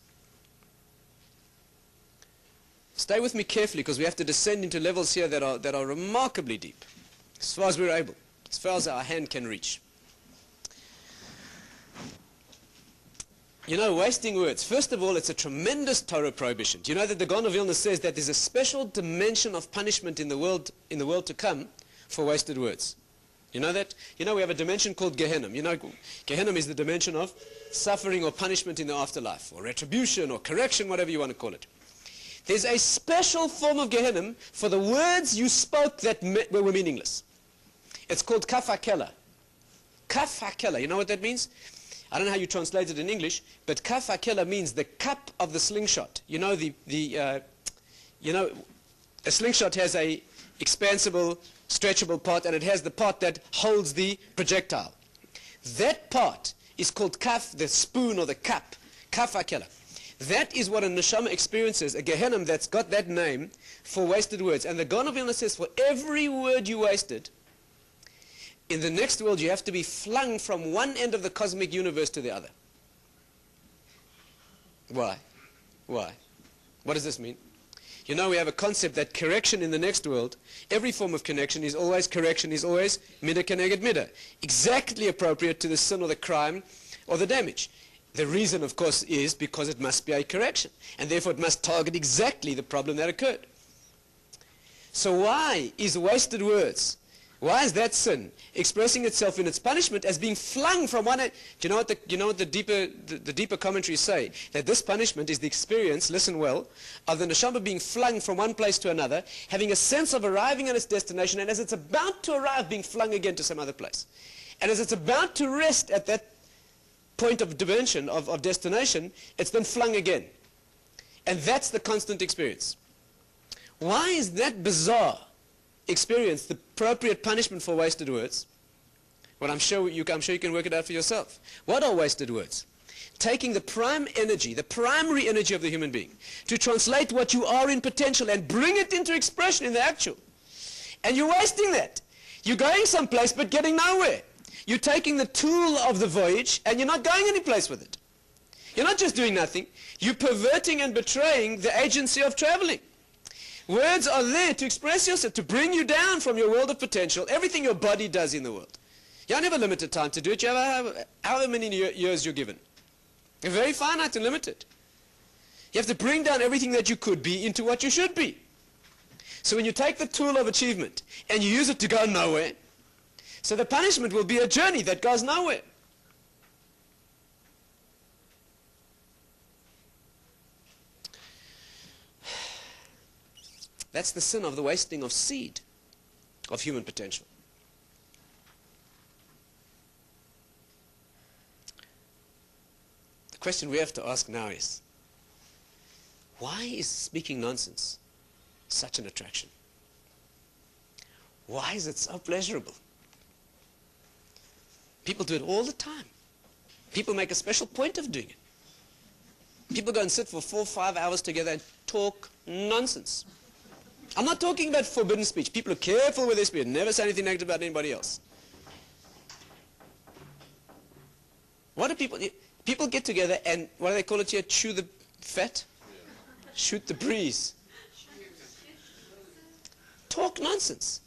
Stay with me carefully, because we have to descend into levels here that are remarkably deep, as far as we're able, as far as our hand can reach. You know, wasting words. First of all, it's a tremendous Torah prohibition. Do you know that the Gaon of Vilna says that there's a special dimension of punishment in the world to come for wasted words? You know that? You know, we have a dimension called Gehenna. You know, Gehenna is the dimension of suffering or punishment in the afterlife, or retribution, or correction, whatever you want to call it. There's a special form of Gehenna for the words you spoke that were meaningless. It's called Kaf HaKela. Kaf HaKela. You know what that means? I don't know how you translate it in English, but Kaf HaKela means the cup of the slingshot. You know, a slingshot has a expansible, stretchable part, and it has the part that holds the projectile. That part is called kaf, the spoon or the cup, Kaf HaKela. That is what a neshama experiences, a Gehenna that's got that name for wasted words. And the Gaon of Vilna says, for every word you wasted, in the next world you have to be flung from one end of the cosmic universe to the other. Why? Why? What does this mean? You know, we have a concept that correction in the next world, every form of correction is always midah keneged midah, exactly appropriate to the sin or the crime or the damage. The reason, of course, is because it must be a correction, and therefore it must target exactly the problem that occurred. So why is wasted words, why is that sin expressing itself in its punishment as being flung from one end? Do you know what the deeper commentaries say? That this punishment is the experience, listen well, of the neshama being flung from one place to another, having a sense of arriving at its destination, and as it's about to arrive, being flung again to some other place. And as it's about to rest at that point of dimension, of destination, it's then flung again. And that's the constant experience. Why is that bizarre experience the appropriate punishment for wasted words? Well, I'm sure you can work it out for yourself. What are wasted words? Taking the prime energy, the primary energy of the human being, to translate what you are in potential and bring it into expression in the actual. And you're wasting that. You're going someplace but getting nowhere. You're taking the tool of the voyage and you're not going any place with it. You're not just doing nothing. You're perverting and betraying the agency of traveling. Words are there to express yourself, to bring you down from your world of potential, everything your body does in the world. You don't have a limited time to do it. You have however many years you're given. You're very finite and limited. You have to bring down everything that you could be into what you should be. So when you take the tool of achievement and you use it to go nowhere, so the punishment will be a journey that goes nowhere. That's the sin of the wasting of seed, of human potential. The question we have to ask now is, why is speaking nonsense such an attraction? Why is it so pleasurable? People do it all the time. People make a special point of doing it. People go and sit for 4 or 5 hours together and talk nonsense. I'm not talking about forbidden speech. People are careful with their speech. Never say anything negative about anybody else. What do people get together and, what do they call it here? Chew the fat? Shoot the breeze. Talk nonsense.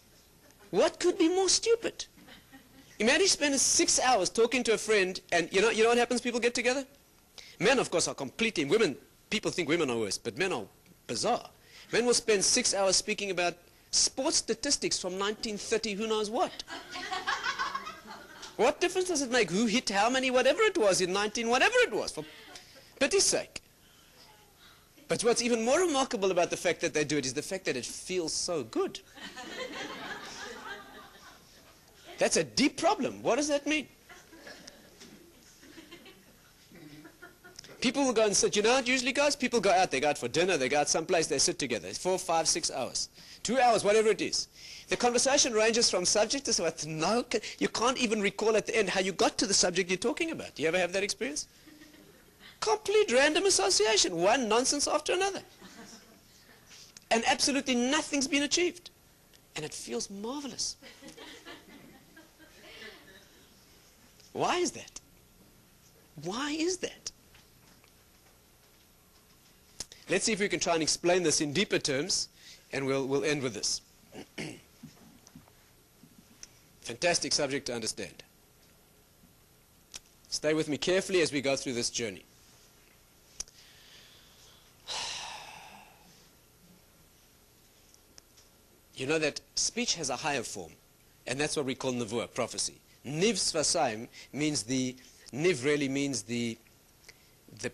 What could be more stupid? Imagine spending 6 hours talking to a friend, and you know what happens? People get together. Men, of course, are completely women. People think women are worse, but men are bizarre. Men will spend 6 hours speaking about sports statistics from 1930, who knows what. What difference does it make? Who hit how many, whatever it was in whatever it was, for pity's sake. But what's even more remarkable about the fact that they do it is the fact that it feels so good. That's a deep problem. What does that mean? People will go and sit. You know how it usually goes? People go out. They go out for dinner. They go out someplace. They sit together. 4, 5, 6 hours. 2 hours, whatever it is. The conversation ranges from subject to subject. No, you can't even recall at the end how you got to the subject you're talking about. Do you ever have that experience? Complete random association, one nonsense after another. And absolutely nothing's been achieved. And it feels marvelous. Why is that? Why is that? Let's see if we can try and explain this in deeper terms, and we'll end with this. Fantastic subject to understand. Stay with me carefully as we go through this journey. You know that speech has a higher form, and that's what we call nevuah, prophecy. Niv svasaim means niv really means the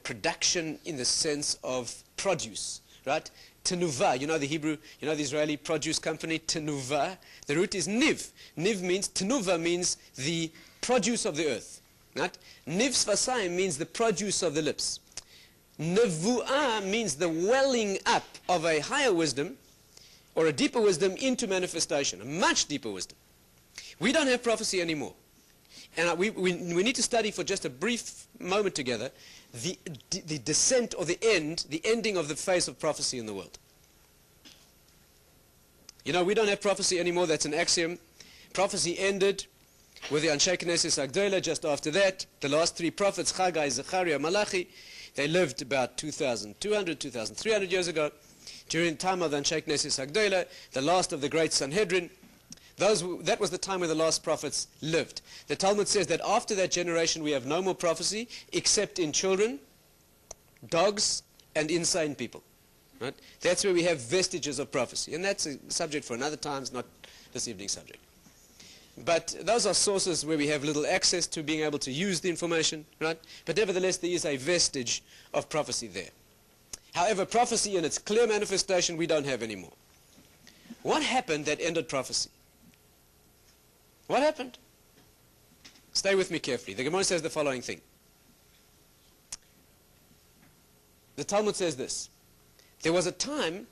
production in the sense of produce, right? Tenuvah, you know the Hebrew, you know the Israeli produce company, Tenuvah. The root is niv. Niv means, Tenuvah means the produce of the earth, right? Niv svasaim means the produce of the lips. Nevuah means the welling up of a higher wisdom, or a deeper wisdom into manifestation, a much deeper wisdom. We don't have prophecy anymore. And we need to study for just a brief moment together the descent or the ending of the phase of prophecy in the world. You know, we don't have prophecy anymore, that's an axiom. Prophecy ended with the Anshe Knesset Agdola. Just after that, the last three prophets, Haggai, Zechariah, Malachi, they lived about 2,200, 2,300 years ago. During the time of the Anshe Knesset Agdola, the last of the great Sanhedrin, that was the time when the last prophets lived. The Talmud says that after that generation we have no more prophecy except in children, dogs, and insane people. Right? That's where we have vestiges of prophecy. And that's a subject for another time, it's not this evening's subject. But those are sources where we have little access to being able to use the information. Right? But nevertheless there is a vestige of prophecy there. However, prophecy in its clear manifestation we don't have anymore. What happened that ended prophecy? What happened? Stay with me carefully. The Gemara says the following thing. The Talmud says this. There was a time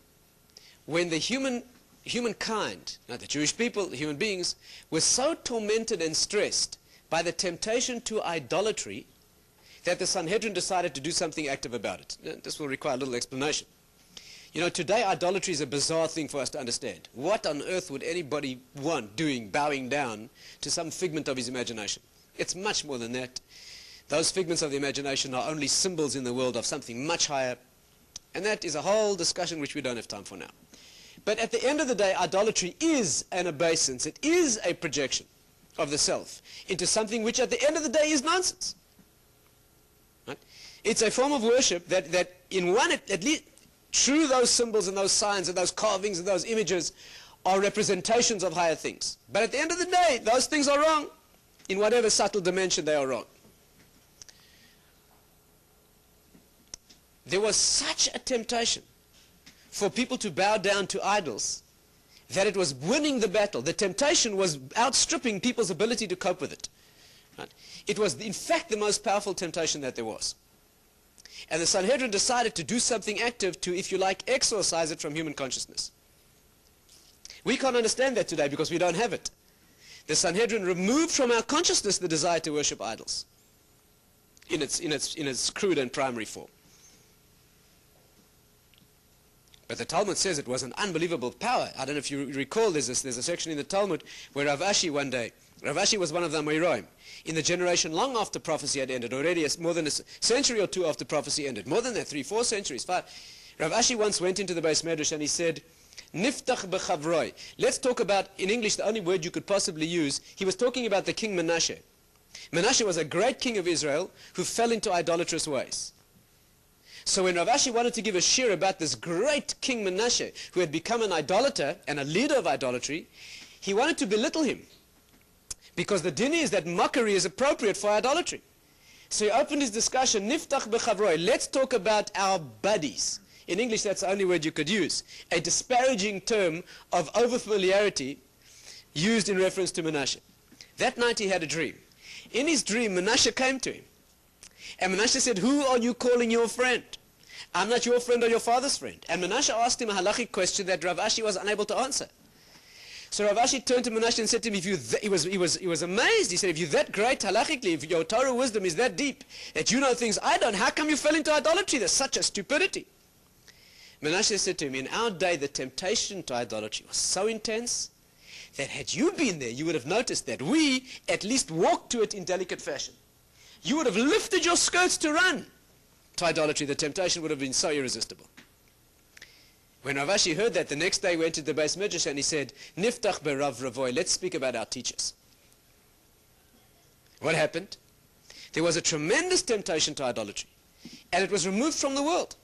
when the humankind, the Jewish people, the human beings, were so tormented and stressed by the temptation to idolatry that the Sanhedrin decided to do something active about it. This will require a little explanation. You know, today idolatry is a bizarre thing for us to understand. What on earth would anybody want doing, bowing down to some figment of his imagination? It's much more than that. Those figments of the imagination are only symbols in the world of something much higher. And that is a whole discussion which we don't have time for now. But at the end of the day, idolatry is an obeisance. It is a projection of the self into something which at the end of the day is nonsense. Right? It's a form of worship that in one, at least, through those symbols and those signs and those carvings and those images are representations of higher things. But at the end of the day, those things are wrong. In whatever subtle dimension they are wrong. There was such a temptation for people to bow down to idols that it was winning the battle. The temptation was outstripping people's ability to cope with it. Right? It was, in fact, the most powerful temptation that there was. And the Sanhedrin decided to do something active to, if you like, exorcise it from human consciousness. We can't understand that today because we don't have it. The Sanhedrin removed from our consciousness the desire to worship idols in its crude and primary form. But the Talmud says it was an unbelievable power. I don't know if you recall, there's a section in the Talmud where Rav Ashi one day, Rav Ashi was one of the Amoraim. In the generation long after prophecy had ended, already more than a century or two after prophecy ended, more than that, 3, 4 centuries, 5. Rav Ashi once went into the Beis Medrash and he said, Niftach bechavroi. Let's talk about, in English, the only word you could possibly use. He was talking about the king Menashe. Menashe was a great king of Israel who fell into idolatrous ways. So when Rav Ashi wanted to give a shir about this great king Menashe, who had become an idolater and a leader of idolatry, he wanted to belittle him. Because the din is that mockery is appropriate for idolatry. So he opened his discussion, Niftach bechavroi. Let's talk about our buddies. In English, that's the only word you could use. A disparaging term of over-familiarity used in reference to Menashe. That night he had a dream. In his dream, Menashe came to him. And Menashe said, who are you calling your friend? I'm not your friend or your father's friend. And Menashe asked him a halachic question that Rav Ashi was unable to answer. So Rav Ashi turned to Menashe and said to him, he was amazed. He said, if you're that great halachically, if your Torah wisdom is that deep, that you know things I don't, how come you fell into idolatry? There's such a stupidity. Menashe said to him, in our day, the temptation to idolatry was so intense that had you been there, you would have noticed that we at least walked to it in delicate fashion. You would have lifted your skirts to run to idolatry. The temptation would have been so irresistible. When Rav Ashi heard that, the next day he went to the Beis Midrash and he said, Niftach berav Ravoi, let's speak about our teachers. What happened? There was a tremendous temptation to idolatry, and it was removed from the world.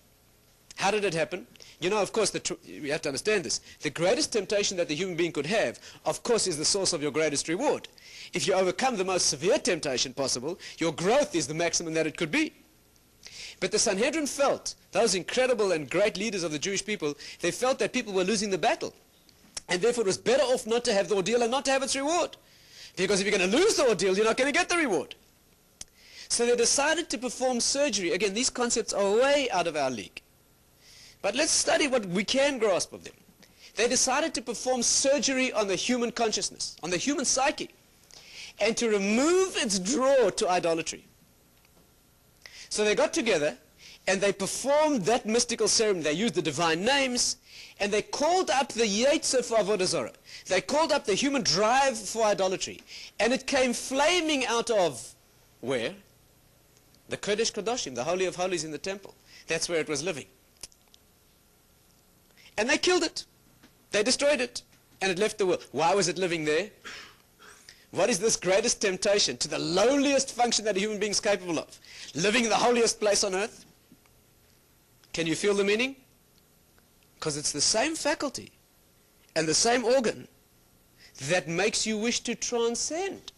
How did it happen? You know, of course, we have to understand this. The greatest temptation that the human being could have, of course, is the source of your greatest reward. If you overcome the most severe temptation possible, your growth is the maximum that it could be. But the Sanhedrin felt, those incredible and great leaders of the Jewish people, they felt that people were losing the battle. And therefore it was better off not to have the ordeal and not to have its reward. Because if you're going to lose the ordeal, you're not going to get the reward. So they decided to perform surgery. Again, these concepts are way out of our league. But let's study what we can grasp of them. They decided to perform surgery on the human consciousness, on the human psyche, and to remove its draw to idolatry. So they got together and they performed that mystical ceremony. They used the divine names and they called up the Yetzer for Avodah Zarah. They called up the human drive for idolatry. And it came flaming out of where? The Kodesh Kodashim, the Holy of Holies in the temple. That's where it was living. And they killed it. They destroyed it. And it left the world. Why was it living there? What is this greatest temptation to the lowliest function that a human being is capable of? Living in the holiest place on earth? Can you feel the meaning? Because it's the same faculty and the same organ that makes you wish to transcend.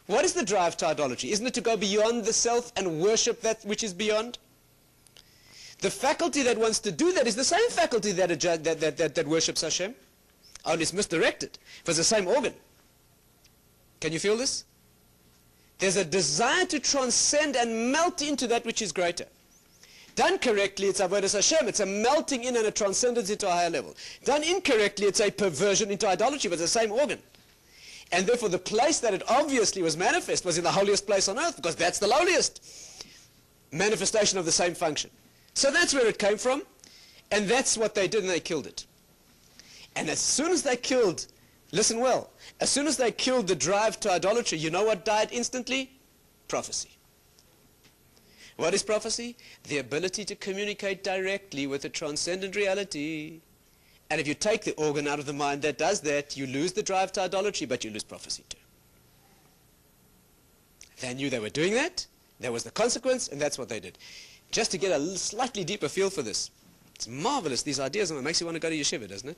What is the drive to idolatry? Isn't it to go beyond the self and worship that which is beyond? The faculty that wants to do that is the same faculty that worships Hashem. Only it's misdirected. It was the same organ. Can you feel this? There's a desire to transcend and melt into that which is greater. Done correctly, it's avodas Hashem. It's a melting in and a transcendence into a higher level. Done incorrectly, it's a perversion into idolatry, but it's the same organ. And therefore the place that it obviously was manifest was in the holiest place on earth, because that's the lowliest manifestation of the same function. So that's where it came from, and that's what they did, and they killed it. And as soon as they killed, listen well, as soon as they killed the drive to idolatry, you know what died instantly? Prophecy. What is prophecy? The ability to communicate directly with a transcendent reality. And if you take the organ out of the mind that does that, you lose the drive to idolatry, but you lose prophecy too. They knew they were doing that. That was the consequence, and that's what they did. Just to get a slightly deeper feel for this. It's marvelous, these ideas, and it makes you want to go to yeshiva, doesn't it?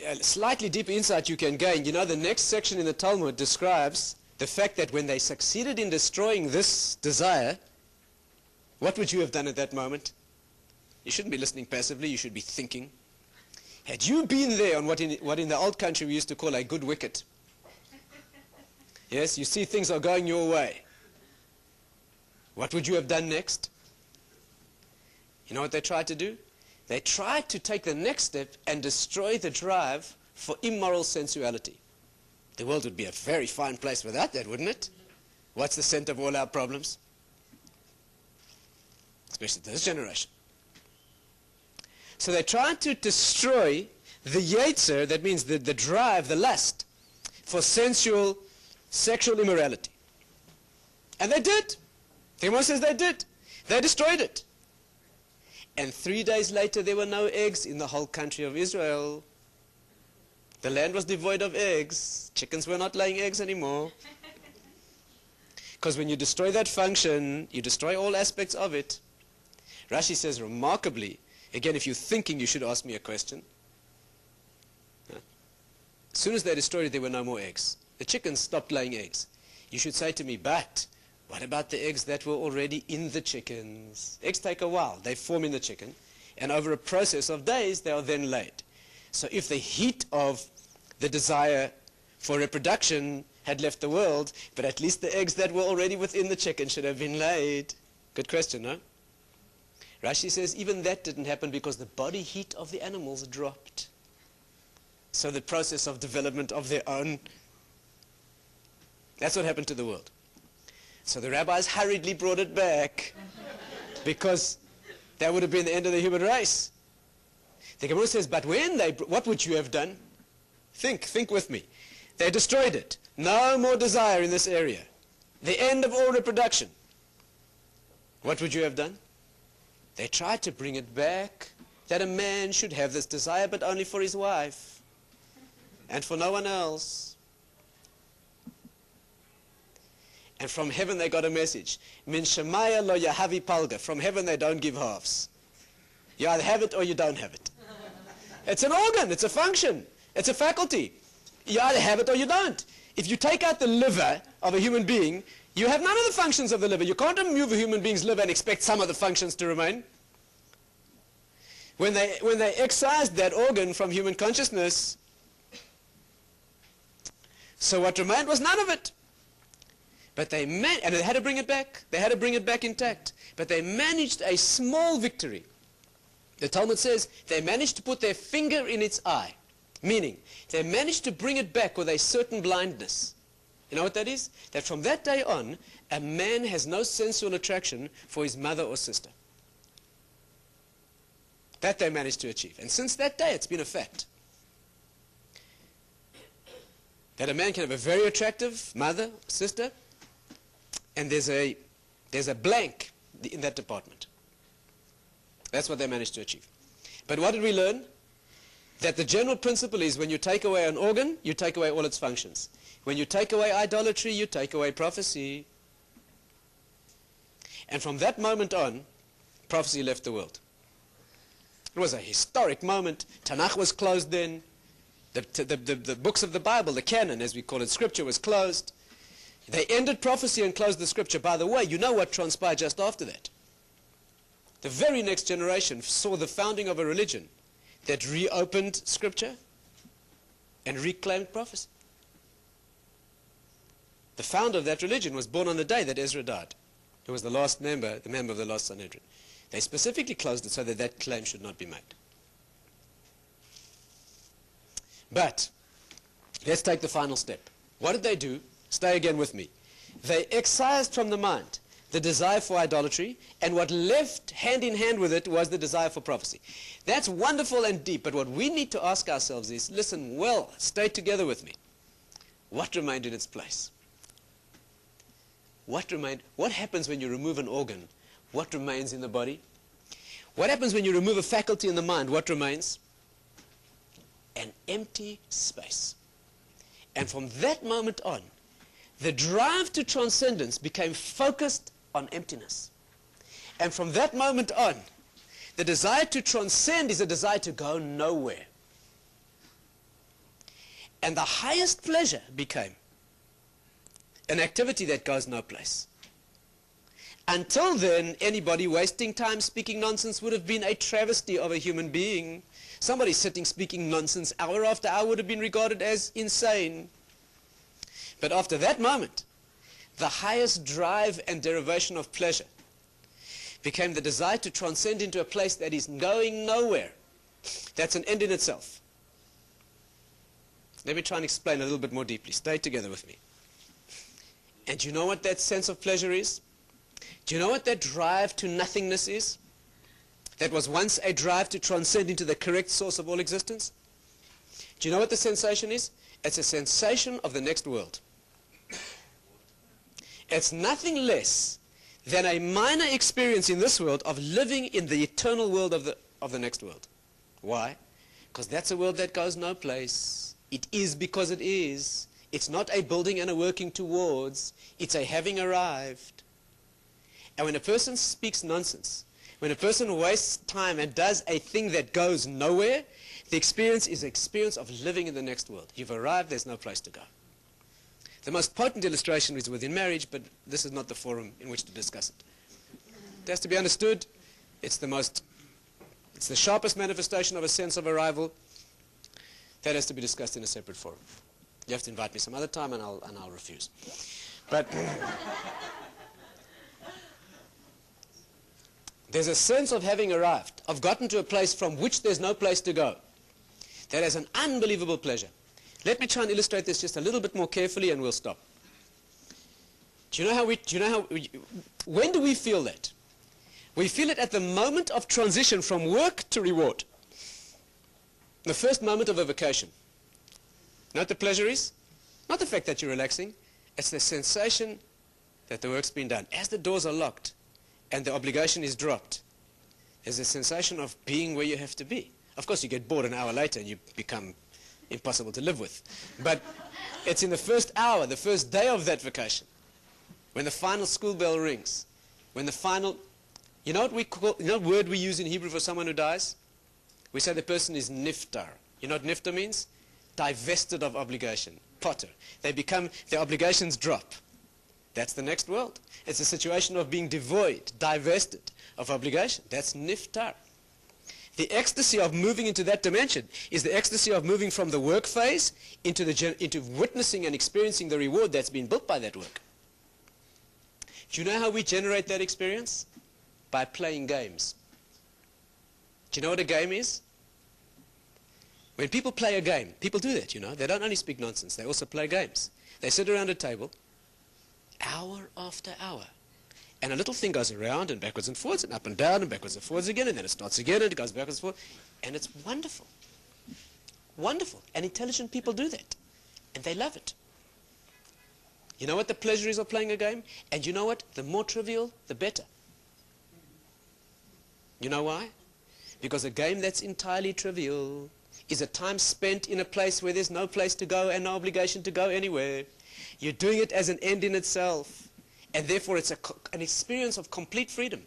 A slightly deeper insight you can gain. You know, the next section in the Talmud describes the fact that when they succeeded in destroying this desire, what would you have done at that moment? You shouldn't be listening passively, you should be thinking. Had you been there on what in the old country we used to call a good wicket, yes, you see things are going your way, what would you have done next? You know what they tried to do? They tried to take the next step and destroy the drive for immoral sensuality. The world would be a very fine place without that, wouldn't it? What's the center of all our problems? Especially this generation. So they tried to destroy the Yetzer, that means the drive, the lust, for sensual, sexual immorality. And they did. The Gemara says they did. They destroyed it. And 3 days later, there were no eggs in the whole country of Israel. The land was devoid of eggs. Chickens were not laying eggs anymore. Because when you destroy that function, you destroy all aspects of it. Rashi says remarkably, again, if you're thinking, you should ask me a question. As soon as they destroyed it, there were no more eggs. The chickens stopped laying eggs. You should say to me, but what about the eggs that were already in the chickens? Eggs take a while. They form in the chicken. And over a process of days, they are then laid. So if the heat of the desire for reproduction had left the world, but at least the eggs that were already within the chicken should have been laid. Good question, no? Rashi says even that didn't happen because the body heat of the animals dropped. So the process of development of their own, that's what happened to the world. So the rabbis hurriedly brought it back because that would have been the end of the human race. The Gemara says, but when what would you have done? Think with me. They destroyed it. No more desire in this area. The end of all reproduction. What would you have done? They tried to bring it back, that a man should have this desire, but only for his wife, and for no one else. And from heaven they got a message. Min shemaya lo yahavi palga. From heaven they don't give halves. You either have it or you don't have it. It's an organ, it's a function, it's a faculty. You either have it or you don't. If you take out the liver of a human being, you have none of the functions of the liver. You can't remove a human being's liver and expect some of the functions to remain. When they excised that organ from human consciousness, so what remained was none of it. But and they had to bring it back. They had to bring it back intact. But they managed a small victory. The Talmud says they managed to put their finger in its eye, meaning they managed to bring it back with a certain blindness. You know what that is? That from that day on, a man has no sensual attraction for his mother or sister. That they managed to achieve. And since that day, it's been a fact. That a man can have a very attractive mother, sister, and there's a blank in that department. That's what they managed to achieve. But what did we learn? That the general principle is when you take away an organ, you take away all its functions. When you take away idolatry, you take away prophecy. And from that moment on, prophecy left the world. It was a historic moment. Tanakh was closed then. The books of the Bible, the canon as we call it, scripture was closed. They ended prophecy and closed the scripture. By the way, you know what transpired just after that? The very next generation saw the founding of a religion that reopened scripture and reclaimed prophecy. The founder of that religion was born on the day that Ezra died. He was the member of the last Sanhedrin. They specifically closed it so that that claim should not be made. But let's take the final step. What did they do? Stay again with me. They excised from the mind the desire for idolatry, and what left hand in hand with it was the desire for prophecy. That's wonderful and deep, but what we need to ask ourselves is, listen well, stay together with me. What remained in its place? What remained? What happens when you remove an organ? What remains in the body? What happens when you remove a faculty in the mind? What remains? An empty space. And from that moment on, the drive to transcendence became focused on emptiness. And from that moment on, the desire to transcend is a desire to go nowhere. And the highest pleasure became an activity that goes no place. Until then, anybody wasting time speaking nonsense would have been a travesty of a human being. Somebody sitting speaking nonsense hour after hour would have been regarded as insane. But after that moment, the highest drive and derivation of pleasure became the desire to transcend into a place that is going nowhere. That's an end in itself. Let me try and explain a little bit more deeply. Stay together with me. And do you know what that sense of pleasure is? Do you know what that drive to nothingness is? That was once a drive to transcend into the correct source of all existence? Do you know what the sensation is? It's a sensation of the next world. It's nothing less than a minor experience in this world of living in the eternal world of the next world. Why? Because that's a world that goes no place. It is because it is. It's not a building and a working towards. It's a having arrived. And when a person speaks nonsense, when a person wastes time and does a thing that goes nowhere, the experience is the experience of living in the next world. You've arrived, there's no place to go. The most potent illustration is within marriage, but this is not the forum in which to discuss it. It has to be understood. It's the sharpest manifestation of a sense of arrival. That has to be discussed in a separate forum. You have to invite me some other time, and I'll refuse. But There's a sense of having arrived, of gotten to a place from which there's no place to go. That is an unbelievable pleasure. Let me try and illustrate this just a little bit more carefully and we'll stop. When do we feel that? We feel it at the moment of transition from work to reward. The first moment of a vacation. Know what the pleasure is? Not the fact that you're relaxing. It's the sensation that the work's been done. As the doors are locked and the obligation is dropped, there's a sensation of being where you have to be. Of course, you get bored an hour later and you become impossible to live with. But it's in the first hour, the first day of that vacation, when the final school bell rings, when the final... You know what word we use in Hebrew for someone who dies? We say the person is niftar. You know what niftar means? Divested of obligation. Potter. Their obligations drop. That's the next world. It's a situation of being devoid, divested of obligation. That's niftar. The ecstasy of moving into that dimension is the ecstasy of moving from the work phase into witnessing and experiencing the reward that's been built by that work. Do you know how we generate that experience? By playing games. Do you know what a game is? When people play a game, people do that, you know. They don't only speak nonsense, they also play games. They sit around a table, hour after hour, and a little thing goes around and backwards and forwards and up and down and backwards and forwards again, and then it starts again and it goes backwards and forwards, and it's wonderful. Wonderful. And intelligent people do that, and they love it. You know what the pleasure is of playing a game? And you know what? The more trivial, the better. You know why? Because a game that's entirely trivial is a time spent in a place where there's no place to go and no obligation to go anywhere. You're doing it as an end in itself, and therefore it's an experience of complete freedom.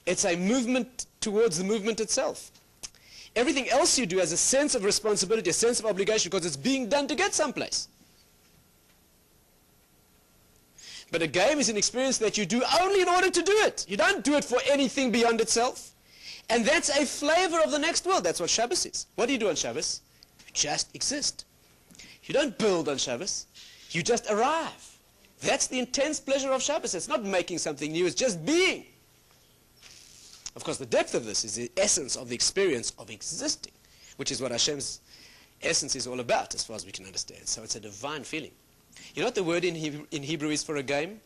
It's a movement towards the movement itself. Everything else you do has a sense of responsibility, a sense of obligation, because it's being done to get someplace. But a game is an experience that you do only in order to do it. You don't do it for anything beyond itself. And that's a flavor of the next world. That's what Shabbos is. What do you do on Shabbos? You just exist. You don't build on Shabbos. You just arrive. That's the intense pleasure of Shabbos. It's not making something new. It's just being. Of course, the depth of this is the essence of the experience of existing, which is what Hashem's essence is all about, as far as we can understand. So it's a divine feeling. You know what the word in Hebrew is for a game?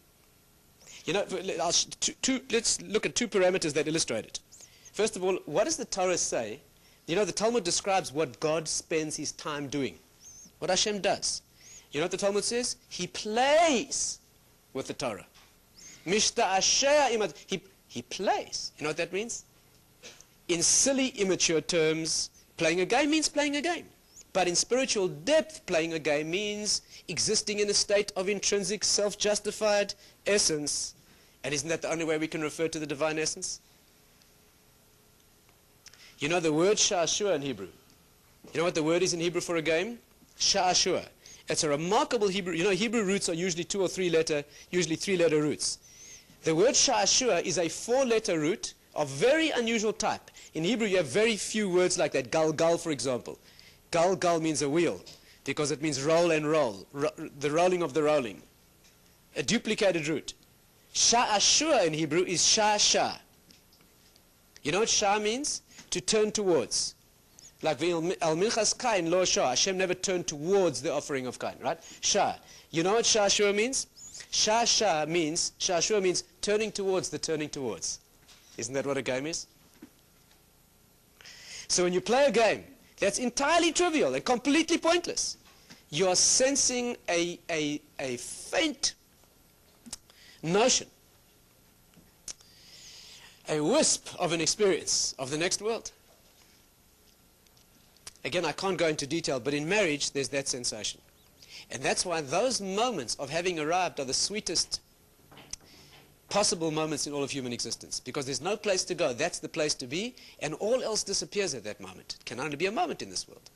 You know, let's look at two parameters that illustrate it. First of all, what does the Torah say? You know, the Talmud describes what God spends his time doing. What Hashem does. You know what the Talmud says? He plays with the Torah. He plays. You know what that means? In silly, immature terms, playing a game means playing a game. But in spiritual depth, playing a game means existing in a state of intrinsic, self-justified essence. And isn't that the only way we can refer to the divine essence? You know the word sha'ashua in Hebrew. You know what the word is in Hebrew for a game? Sha'ashua. It's a remarkable Hebrew. You know, Hebrew roots are usually 2 or 3 letter, usually 3-letter roots. The word sha'ashua is a 4-letter root of very unusual type. In Hebrew, you have very few words like that. Gal, gal, for example. Gal, gal means a wheel, because it means roll and roll, the rolling of the rolling. A duplicated root. Sha'ashua in Hebrew is sha-sha. You know what sha means? To turn towards. Like al-minchas kain lo sha. Hashem never turned towards the offering of kain, right? Sha. You know what sha'ashua means? Sha'ashua means turning towards the turning towards. Isn't that what a game is? So when you play a game that's entirely trivial and completely pointless, you are sensing a faint notion, a wisp of an experience of the next world. Again, I can't go into detail, but in marriage there's that sensation. And that's why those moments of having arrived are the sweetest possible moments in all of human existence, because there's no place to go. That's the place to be, and all else disappears at that moment. It can only be a moment in this world.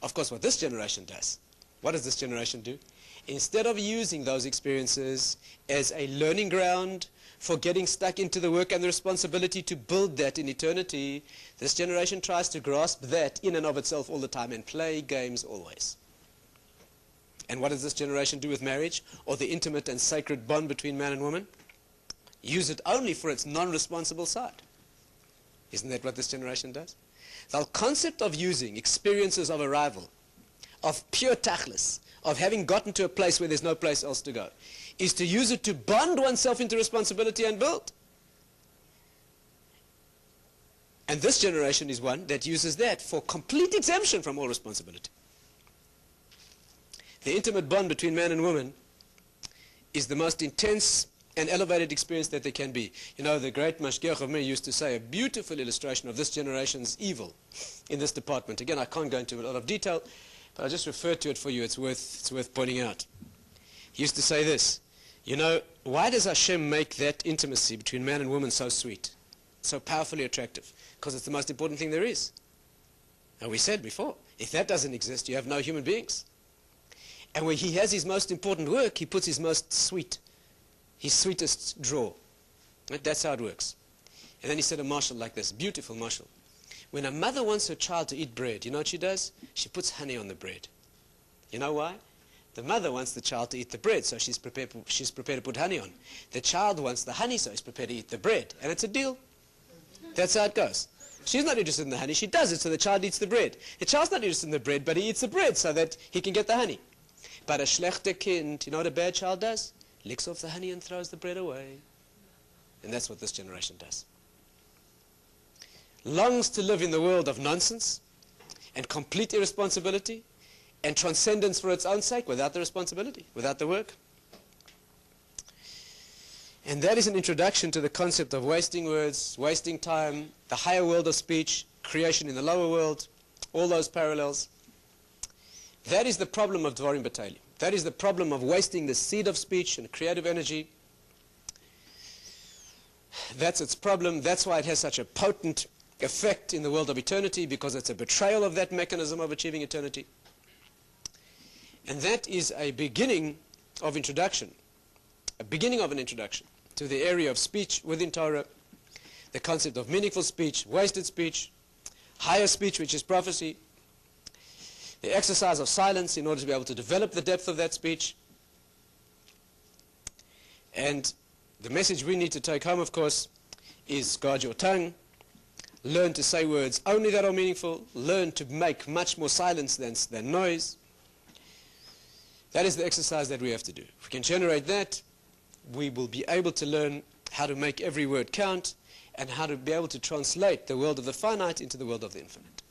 Of course, what this generation does, what does this generation do? Instead of using those experiences as a learning ground for getting stuck into the work and the responsibility to build that in eternity, this generation tries to grasp that in and of itself all the time and play games always. And what does this generation do with marriage, or the intimate and sacred bond between man and woman? use it only for its non-responsible side. Isn't that what this generation does? The concept of using experiences of arrival, of pure tachlis, of having gotten to a place where there's no place else to go, is to use it to bond oneself into responsibility and build. And this generation is one that uses that for complete exemption from all responsibility. The intimate bond between man and woman is the most intense and elevated experience that there can be. You know, the great Mashgiach of Mir used to say a beautiful illustration of this generation's evil in this department. Again, I can't go into a lot of detail, but I'll just refer to it for you. It's worth pointing out. He used to say this, you know, why does Hashem make that intimacy between man and woman so sweet, so powerfully attractive? Because it's the most important thing there is. And we said before, if that doesn't exist, you have no human beings. And when he has his most important work, he puts his most sweet, his sweetest drawer. Right? That's how it works. And then he said a mashal like this, beautiful mashal. When a mother wants her child to eat bread, you know what she does? She puts honey on the bread. You know why? The mother wants the child to eat the bread, so she's prepared to put honey on. The child wants the honey, so he's prepared to eat the bread. And it's a deal. That's how it goes. She's not interested in the honey. She does it so the child eats the bread. The child's not interested in the bread, but he eats the bread so that he can get the honey. But a schlechte kind, you know what a bad child does? Licks off the honey and throws the bread away. And that's what this generation does. Longs to live in the world of nonsense and complete irresponsibility and transcendence for its own sake without the responsibility, without the work. And that is an introduction to the concept of wasting words, wasting time, the higher world of speech, creation in the lower world, all those parallels. That is the problem of Dvarim B'Teilim. That is the problem of wasting the seed of speech and creative energy. That's its problem. That's why it has such a potent effect in the world of eternity, because it's a betrayal of that mechanism of achieving eternity. And that is a beginning of introduction, a beginning of an introduction to the area of speech within Torah, the concept of meaningful speech, wasted speech, higher speech, which is prophecy, the exercise of silence in order to be able to develop the depth of that speech. And the message we need to take home, of course, is guard your tongue, learn to say words only that are meaningful, learn to make much more silence than noise. That is the exercise that we have to do. If we can generate that, we will be able to learn how to make every word count and how to be able to translate the world of the finite into the world of the infinite.